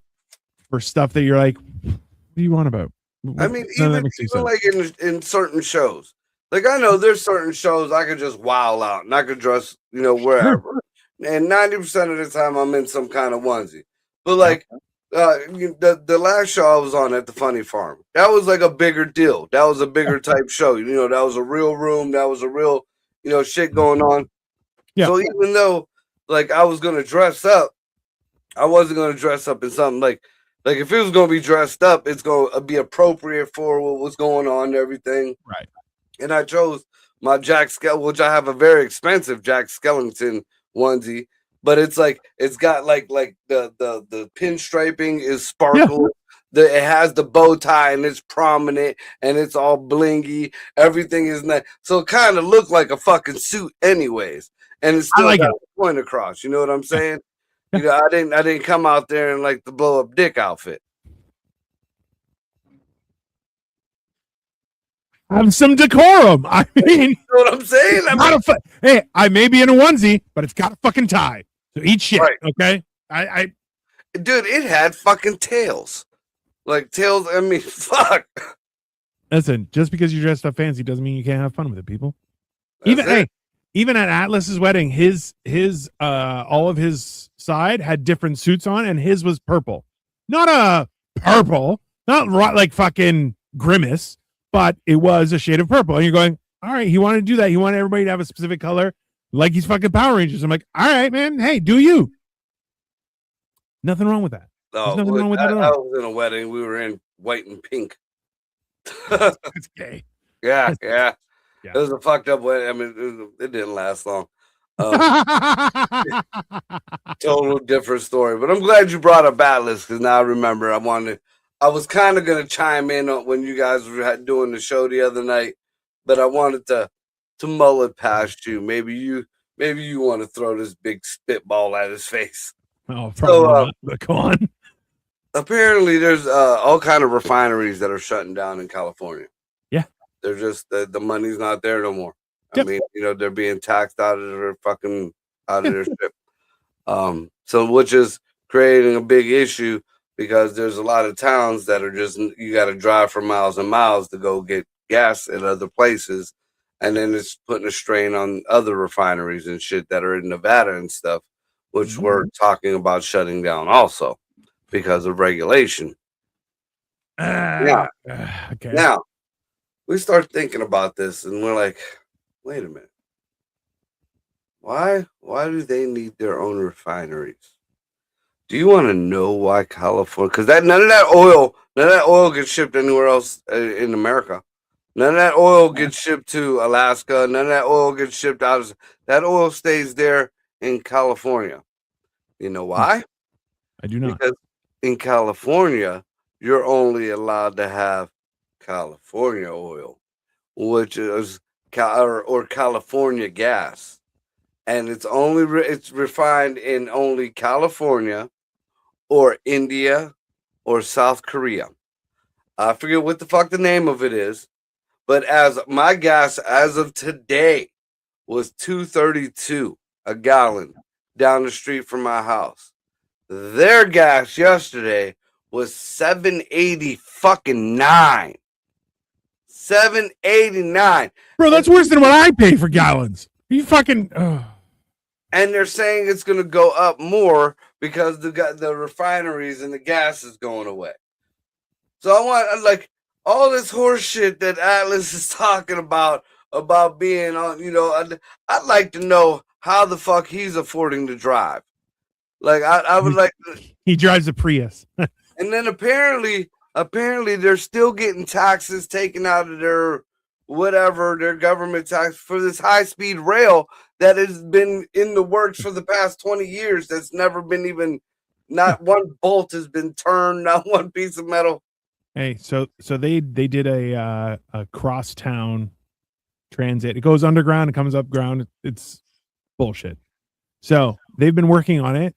for stuff that you're like, what do you want about? I mean, even like in certain shows, like, I know there's certain shows I could just wow out and I could dress, wherever. And 90% of the time I'm in some kind of onesie. But like the last show I was on at the Funny Farm, that was like a bigger deal. That was a bigger type show. That was a real room. That was a real, shit going on. Yeah. So even though, like, I was gonna dress up, I wasn't gonna dress up in something like if it was gonna be dressed up, it's gonna be appropriate for what was going on and everything. Right. And I chose my Jack Skellington, which I have a very expensive Jack Skellington onesie, but it's like it's got like the pinstriping is sparkle. Yeah. It has the bow tie and it's prominent and it's all blingy. Everything is nice, so it kind of looked like a fucking suit, anyways. And it's still got the point across. You know what I'm saying? I didn't come out there in like the blow up dick outfit. Have some decorum. I mean, you know what I'm saying? Hey, I may be in a onesie, but it's got a fucking tie. So eat shit, right. Okay? Dude, it had fucking tails. Like tails. I mean, fuck. Listen, just because you dressed up fancy doesn't mean you can't have fun with it, people. Even at Atlas's wedding, his all of his side had different suits on, and his was purple. Not a purple, not like fucking Grimace, but it was a shade of purple. And you're going, all right, he wanted to do that. He wanted everybody to have a specific color, like he's fucking Power Rangers. I'm like, all right, man. Hey, do you? Nothing wrong with that. There's nothing wrong with that at all. I was in a wedding. We were in white and pink. It's gay. Yeah. Yeah. It was a fucked up way. I mean, it didn't last long. Total different story. But I'm glad you brought up Atlas because now I remember. I was kind of gonna chime in on when you guys were doing the show the other night, but I wanted to mull it past you. Maybe you want to throw this big spitball at his face. Oh, probably So not. But go on. apparently, there's all kind of refineries that are shutting down in California. Yeah. They're just the money's not there no more. I Yep. mean, they're being taxed out of their ship. So which is creating a big issue because there's a lot of towns that are just you got to drive for miles and miles to go get gas at other places, and then it's putting a strain on other refineries and shit that are in Nevada and stuff, which we're talking about shutting down also because of regulation. Yeah. Okay. Now we start thinking about this, and we're like, wait a minute. Why do they need their own refineries? Do you want to know why California? Because none of that oil gets shipped anywhere else in America. None of that oil gets shipped to Alaska. None of that oil gets shipped out. That oil stays there in California. You know why? I do not. Because in California, you're only allowed to have California oil, which is or California gas, and it's refined in only California or India or South Korea. I forget what the fuck the name of it is, but as my gas as of today was 232 a gallon down the street from my house. Their gas yesterday was 780 fucking 9. 789. Bro, that's worse than what I pay for gallons. You fucking and they're saying it's going to go up more because the refineries and the gas is going away. So I want like all this horse shit that Atlas is talking about being on. I'd like to know how the fuck he's affording to drive. Like I would like. He drives a Prius. And then apparently they're still getting taxes taken out of their government tax for this high speed rail that has been in the works for the past 20 years. That's never been even, not one bolt has been turned, not one piece of metal. Hey, so they did a crosstown transit. It goes underground, it comes up ground. It's bullshit. So they've been working on it,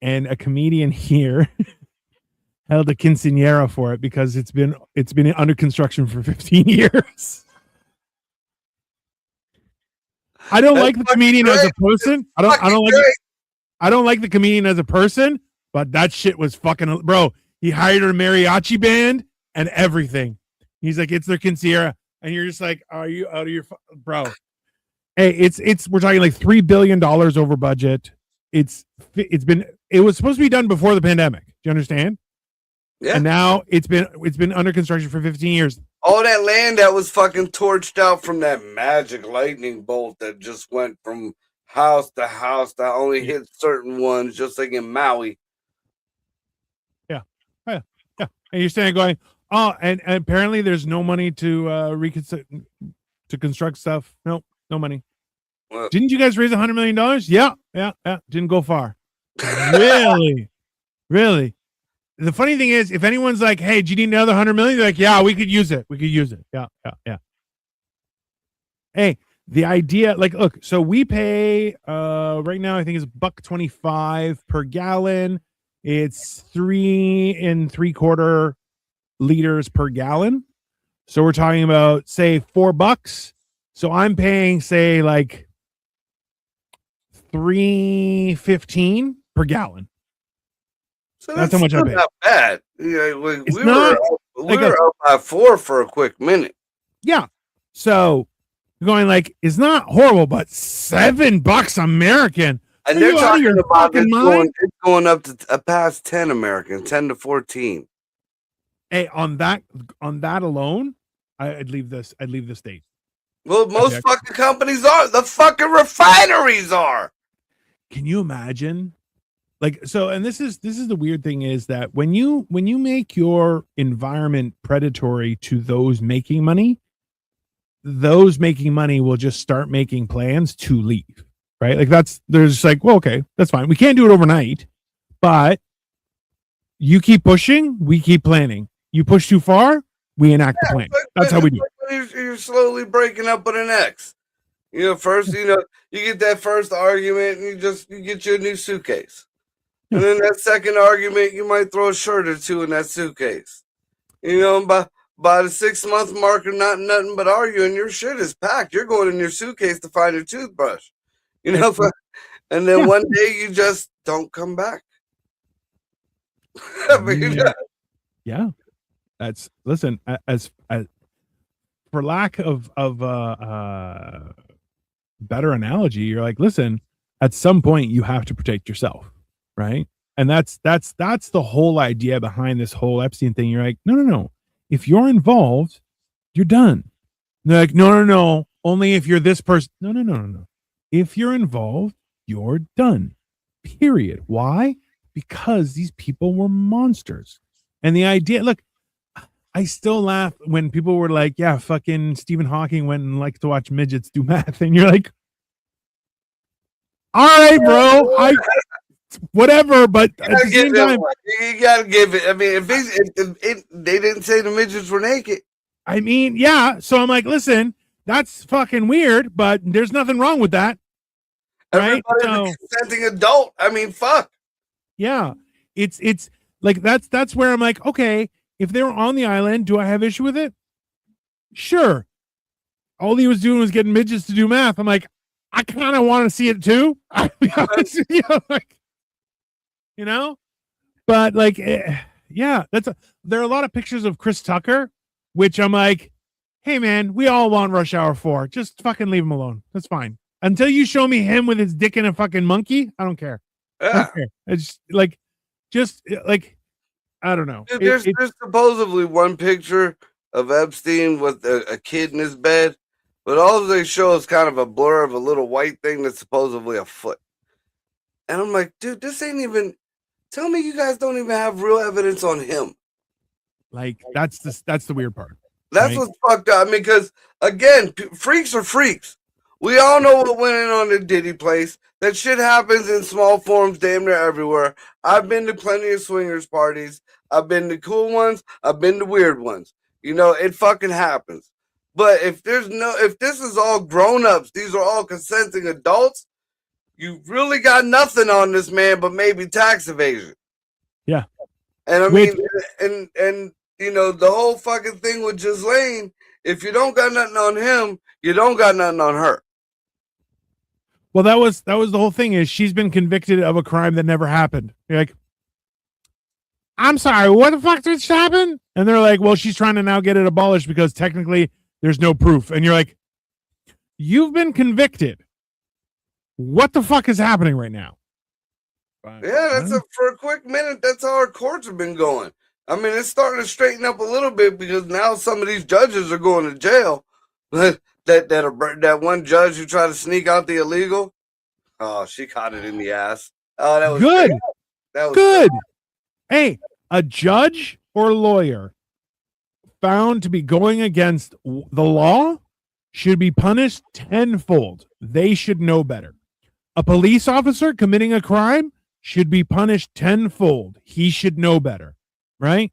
and a comedian here held a quinceañera for it because it's been under construction for 15 years. I don't like the comedian as a person. I don't like the comedian as a person, but that shit was fucking, bro. He hired a mariachi band and everything. He's like, it's their quinceañera, and you're just like, are you out of your bro? Hey, it's we're talking like $3 billion over budget. It was supposed to be done before the pandemic. Do you understand? Yeah. And now it's been under construction for 15 years. All that land that was fucking torched out from that magic lightning bolt that just went from house to house that only hit certain ones, just like in Maui. Yeah. And you're standing going, oh, and apparently there's no money to construct stuff. Nope, no money. Well, didn't you guys raise $100 million? Yeah. Didn't go far. Really. The funny thing is, if anyone's like, hey, do you need another 100 million? They're like, yeah, we could use it. Yeah. Hey, the idea, like, look, so we pay right now, I think it's $1.25 per gallon. It's 3 3/4 liters per gallon. So we're talking about, say, $4. So I'm paying, say, like $3.15 per gallon. So that's how much I pay. Not bad. Yeah, we were up by 4 for a quick minute. Yeah. So going like, it's not horrible, but $7 American. And they're talking about it's going up to past 10 American, 10 to 14. Hey, on that alone, I'd leave the state. Well, most fucking companies are. The fucking refineries are. Can you imagine? Like, so, and this is the weird thing is that when you make your environment predatory to those making money, those making money will just start making plans to leave, right? Like there's like, well, okay, that's fine. We can't do it overnight, but you keep pushing, we keep planning. You push too far, we enact the plan. That's how we do it. You're slowly breaking up with an ex. First, you get that first argument and you get you a new suitcase. And then that second argument, you might throw a shirt or two in that suitcase. By the 6-month mark of nothing but arguing, your shit is packed. You're going in your suitcase to find your toothbrush. And then one day you just don't come back. I mean, yeah. That's listen, as for lack of better analogy, you're like, listen, at some point you have to protect yourself, right? And that's the whole idea behind this whole Epstein thing. You're like, no. If you're involved, you're done. And they're like, no. Only if you're this person. No. If you're involved, you're done. Period. Why? Because these people were monsters. And the idea, look, I still laugh when people were like, yeah, fucking Stephen Hawking went and liked to watch midgets do math. And you're like, all right, bro. Whatever, but at the same time, you gotta give it. I mean, if they didn't say the midgets were naked. I mean, yeah. So I'm like, listen, that's fucking weird, but there's nothing wrong with that. Right? Everybody's a consenting adult. I mean, fuck. Yeah. It's like that's where I'm like, okay, if they were on the island, do I have issue with it? Sure. All he was doing was getting midgets to do math. I'm like, I kind of want to see it too. I'll be honest with you, like, but like, yeah, there are a lot of pictures of Chris Tucker, which I'm like, hey man, we all want Rush Hour 4. Just fucking leave him alone. That's fine. Until you show me him with his dick in a fucking monkey, I don't care. Yeah. I don't care. It's like, I don't know. There's supposedly one picture of Epstein with a kid in his bed, but all they show is kind of a blur of a little white thing that's supposedly a foot. And I'm like, dude, this ain't even. Tell me you guys don't even have real evidence on him. Like, that's the weird part. That's right? What's fucked up. I mean, because, again, freaks are freaks. We all know what went in on the Diddy place. That shit happens in small forms damn near everywhere. I've been to plenty of swingers parties. I've been to cool ones. I've been to weird ones. It fucking happens. But if this is all grown-ups, these are all consenting adults, you really got nothing on this man but maybe tax evasion. Yeah. And I mean, and the whole fucking thing with Ghislaine, if you don't got nothing on him, you don't got nothing on her. Well, that was the whole thing, is she's been convicted of a crime that never happened. You're like, I'm sorry, what the fuck did happen? And they're like, well, she's trying to now get it abolished because technically there's no proof. And you're like, you've been convicted. What the fuck is happening right now? Yeah, for a quick minute, that's how our courts have been going. I mean, it's starting to straighten up a little bit because now some of these judges are going to jail. that one judge who tried to sneak out the illegal, oh, she caught it in the ass. Oh, that was good. Great. That was good. Great. Hey, a judge or lawyer found to be going against the law should be punished tenfold. They should know better. A police officer committing a crime should be punished tenfold. He should know better, right?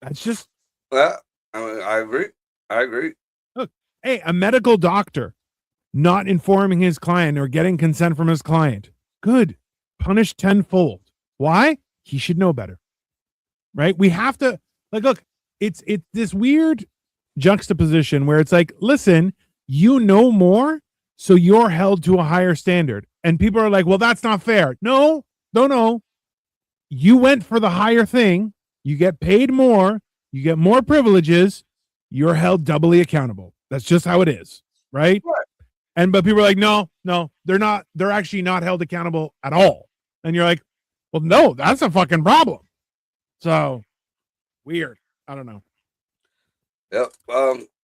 That's just. Well, I agree. Look, hey, a medical doctor not informing his client or getting consent from his client, good, punished tenfold. Why? He should know better, right? We have to, like, look, it's this weird juxtaposition where it's like, listen, you know more, so you're held to a higher standard. And people are like, well, that's not fair. No. You went for the higher thing. You get paid more. You get more privileges. You're held doubly accountable. That's just how it is, right? But people are like, no, they're not. They're actually not held accountable at all. And you're like, well, no, that's a fucking problem. So weird. I don't know. Yep.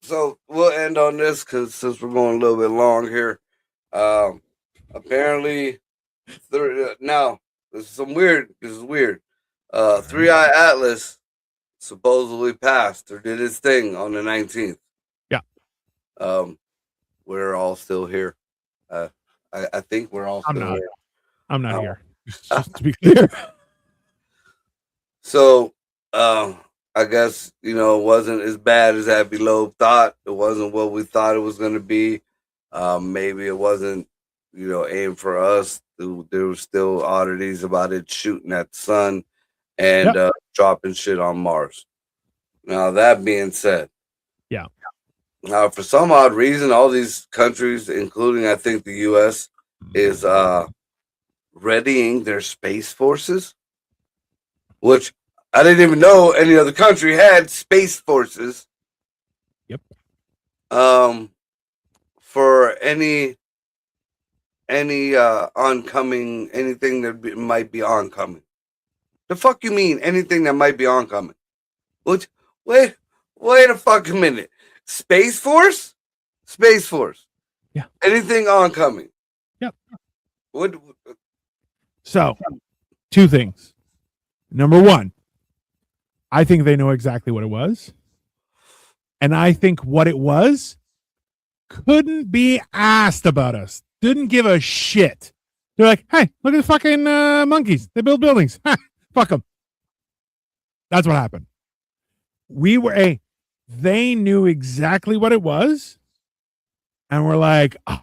So we'll end on this because since we're going a little bit long here, apparently, now this is weird. 3i Atlas supposedly passed or did his thing on the 19th. Yeah. Um, we're all still here. Uh, I think we're all I'm still not. here. I'm not Uh, here. Just to be clear. So, I guess it wasn't as bad as Abby Loeb thought. It wasn't what we thought it was going to be. Maybe it wasn't, aimed for us. There was still oddities about it shooting at the sun and Yep. dropping shit on Mars. Now that being said, Yeah. now for some odd reason, all these countries, including I think the U.S., is readying their space forces, which I didn't even know any other country had space forces. Yep. For any oncoming anything that might be oncoming. The fuck you mean anything that might be oncoming? Which wait a fucking minute. Space Force? Space Force. Yeah. Anything oncoming. Yep. What So, two things. Number one, I think they know exactly what it was. And I think what it was couldn't be asked about us. Didn't give a shit. They're like, hey, look at the fucking monkeys. They build buildings. Fuck them. That's what happened. They knew exactly what it was. And we're like, oh,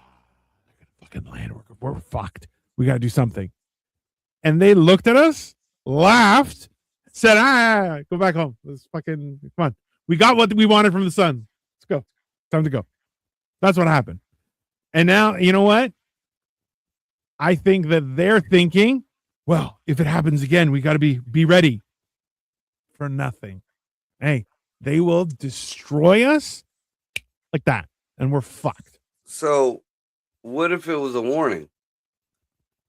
fucking land. We're fucked. We got to do something. And they looked at us, laughed, said, go back home. Let's fucking, come on. We got what we wanted from the sun. Let's go. Time to go. That's what happened. And now, you know what? I think that they're thinking, well, if it happens again, we got to be ready for nothing. Hey, they will destroy us like that, and we're fucked. So, what if it was a warning?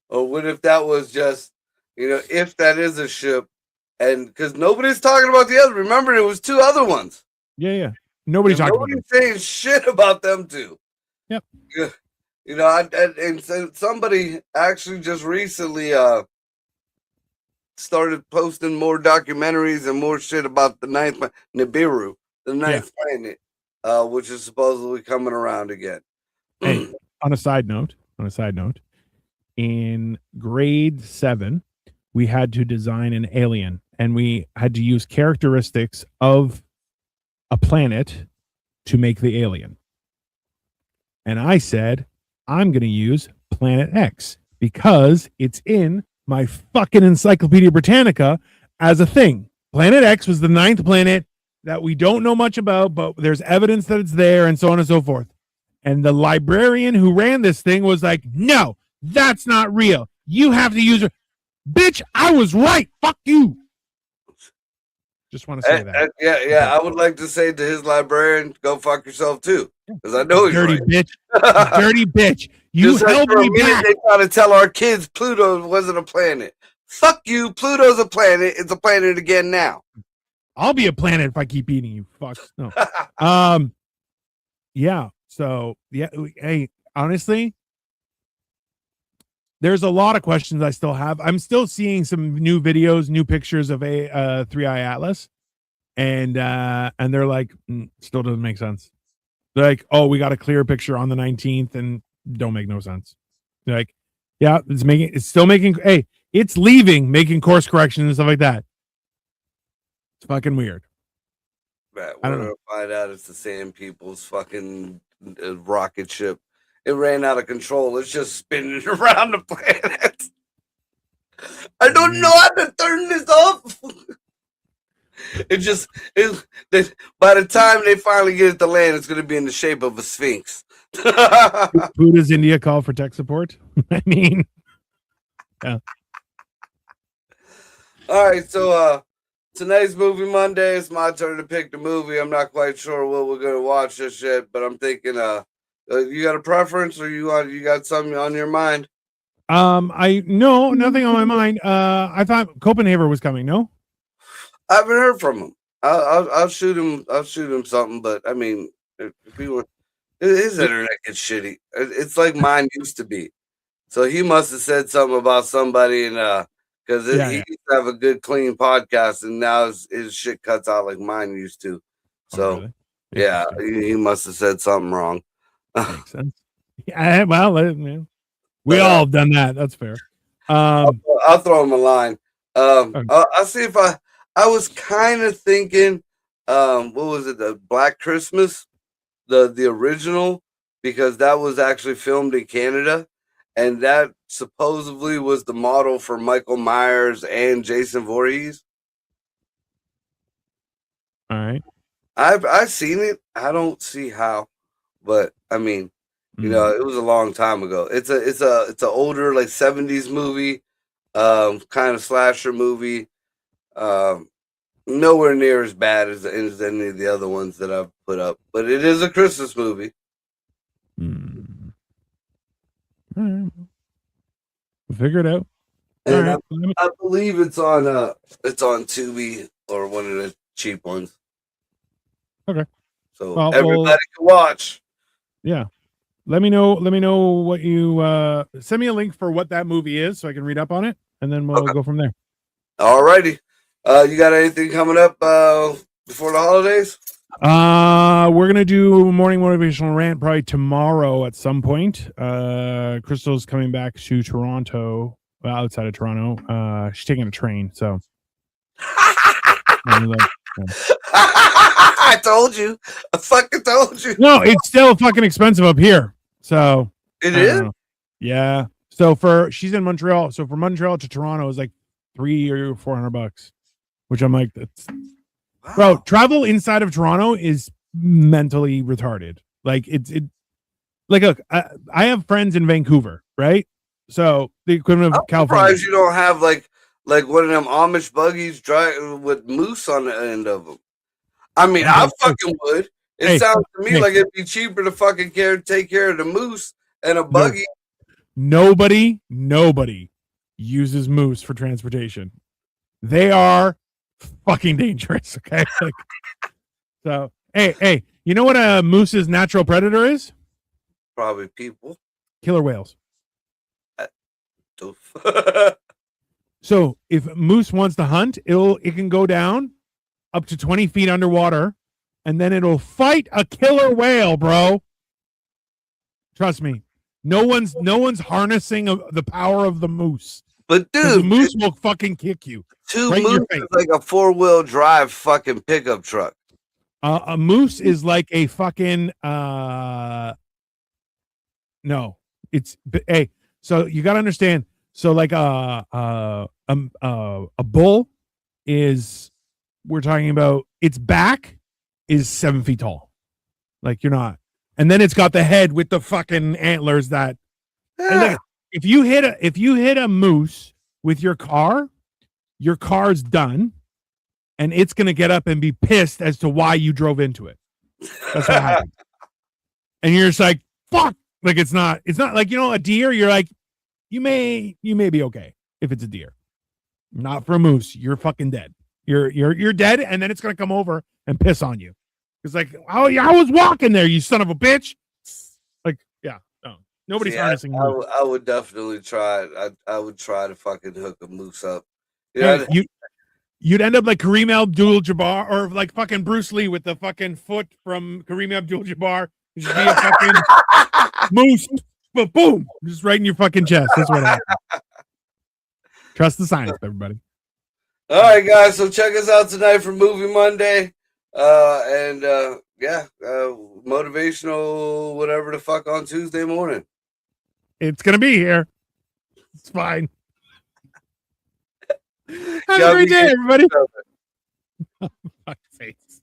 Or what if that was just, if that is a ship, and because nobody's talking about the other. Remember, it was two other ones. Yeah. Nobody's talking about them. Nobody's saying shit about them two. Yep. And somebody actually just recently started posting more documentaries and more shit about the Nibiru, the ninth planet, which is supposedly coming around again. Hey, on a side note, in grade 7, we had to design an alien, and we had to use characteristics of a planet to make the alien. And I said, I'm going to use Planet X because it's in my fucking Encyclopedia Britannica as a thing. Planet X was the 9th planet that we don't know much about, but there's evidence that it's there and so on and so forth. And the librarian who ran this thing was like, no, that's not real. You have to use it. Bitch, I was right. Fuck you. Just want to say that. Yeah. I would like to say to his librarian, go fuck yourself too. Because I know he's dirty right. Bitch. Dirty bitch. You just held me back. They try to tell our kids Pluto wasn't a planet. Fuck you. Pluto's a planet. It's a planet again now. I'll be a planet if I keep eating you. Fuck. No. Yeah. So yeah. Hey, honestly, there's a lot of questions I still have. I'm still seeing some new videos, new pictures of a 3i Atlas, and they're like, still doesn't make sense. They're like, oh, we got a clear picture on the 19th, and don't make no sense. They're like, yeah, it's still making. Hey, it's leaving, making course corrections and stuff like that. It's fucking weird. Right, we're gonna find out it's the same people's fucking rocket ship. It ran out of control. It's just spinning around the planet. I don't know how to turn this off. By the time they finally get it to land, it's going to be in the shape of a sphinx. Who does India call for tech support? I mean, yeah. All right, so tonight's Movie Monday. It's my turn to pick the movie. I'm not quite sure what we're going to watch just yet, but I'm thinking, you got a preference, or you got something on your mind? No, nothing on my mind. I thought Copenhagen was coming. No, I haven't heard from him. I'll shoot him. I'll shoot him something. But I mean, if his internet gets shitty. It's like mine used to be. So he must have said something about somebody, and because he used to have a good, clean podcast, and now his shit cuts out like mine used to. So, Yeah, he must have said something wrong. Makes sense. Yeah, well, man, we But, all have done that. That's fair. I'll throw him a line. Okay. I'll see if I was kind of thinking, what was it, the Black Christmas, the original, because that was actually filmed in Canada, and that supposedly was the model for Michael Myers and Jason Voorhees. All right. I've seen it. I don't see how, but I mean, it was a long time ago. It's a older like 70s movie, kind of slasher movie. Nowhere near as bad as any of the other ones that I've put up, but it is a Christmas movie. All right. We'll figure it out. And All right. I believe it's on Tubi or one of the cheap ones. Okay. So everybody can watch. Yeah. Let me know what you send me a link for what that movie is so I can read up on it, and then we'll go from there. All righty. You got anything coming up before the holidays? We're gonna do morning motivational rant probably tomorrow at some point. Crystal's coming back to Toronto, outside of Toronto. She's taking a train, so I told you. I fucking told you. No, it's still fucking expensive up here. So it is? Yeah. So she's in Montreal. So from Montreal to Toronto is like $300 or $400, which I'm like, that's wow. Bro, travel inside of Toronto is mentally retarded. Like it like look, I have friends in Vancouver, right? So the equivalent of California. I'm surprised you don't have like one of them Amish buggies drive with moose on the end of them. I mean, I fucking would. It sounds to me like it'd be cheaper to fucking take care of the moose and a buggy. Nobody uses moose for transportation. They are fucking dangerous. Okay. Like, so, hey, you know what a moose's natural predator is? Probably people. Killer whales. So if moose wants to hunt, it can go down up to 20 feet underwater, and then it'll fight a killer whale, bro. Trust me. No one's harnessing the power of the moose. But dude, the moose will fucking kick you. Two moose is like a 4-wheel drive fucking pickup truck. A moose is like a fucking no. It's hey. So you got to understand. So like a bull is, we're talking about, its back is 7 feet tall. Like, you're not. And then it's got the head with the fucking antlers that, like, if you hit a moose with your car's done, and it's going to get up and be pissed as to why you drove into it. That's what happens. And you're just like, fuck. Like, it's not like, a deer, you're like, you may be okay if it's a deer. Not for a moose. You're fucking dead. You're dead, and then it's going to come over and piss on you. It's like, oh yeah, I was walking there, you son of a bitch. Like, yeah, no, nobody's harnessing. I would definitely try. I would try to fucking hook a moose up. You'd end up like Kareem Abdul-Jabbar, or like fucking Bruce Lee with the fucking foot from Kareem Abdul-Jabbar. You should be a fucking moose, but boom, just right in your fucking chest. That's what happened. Trust the science, everybody. All right, guys. So check us out tonight for Movie Monday. Motivational whatever the fuck on Tuesday morning. It's gonna be here. It's fine. Have a great day, everybody. Fuck face.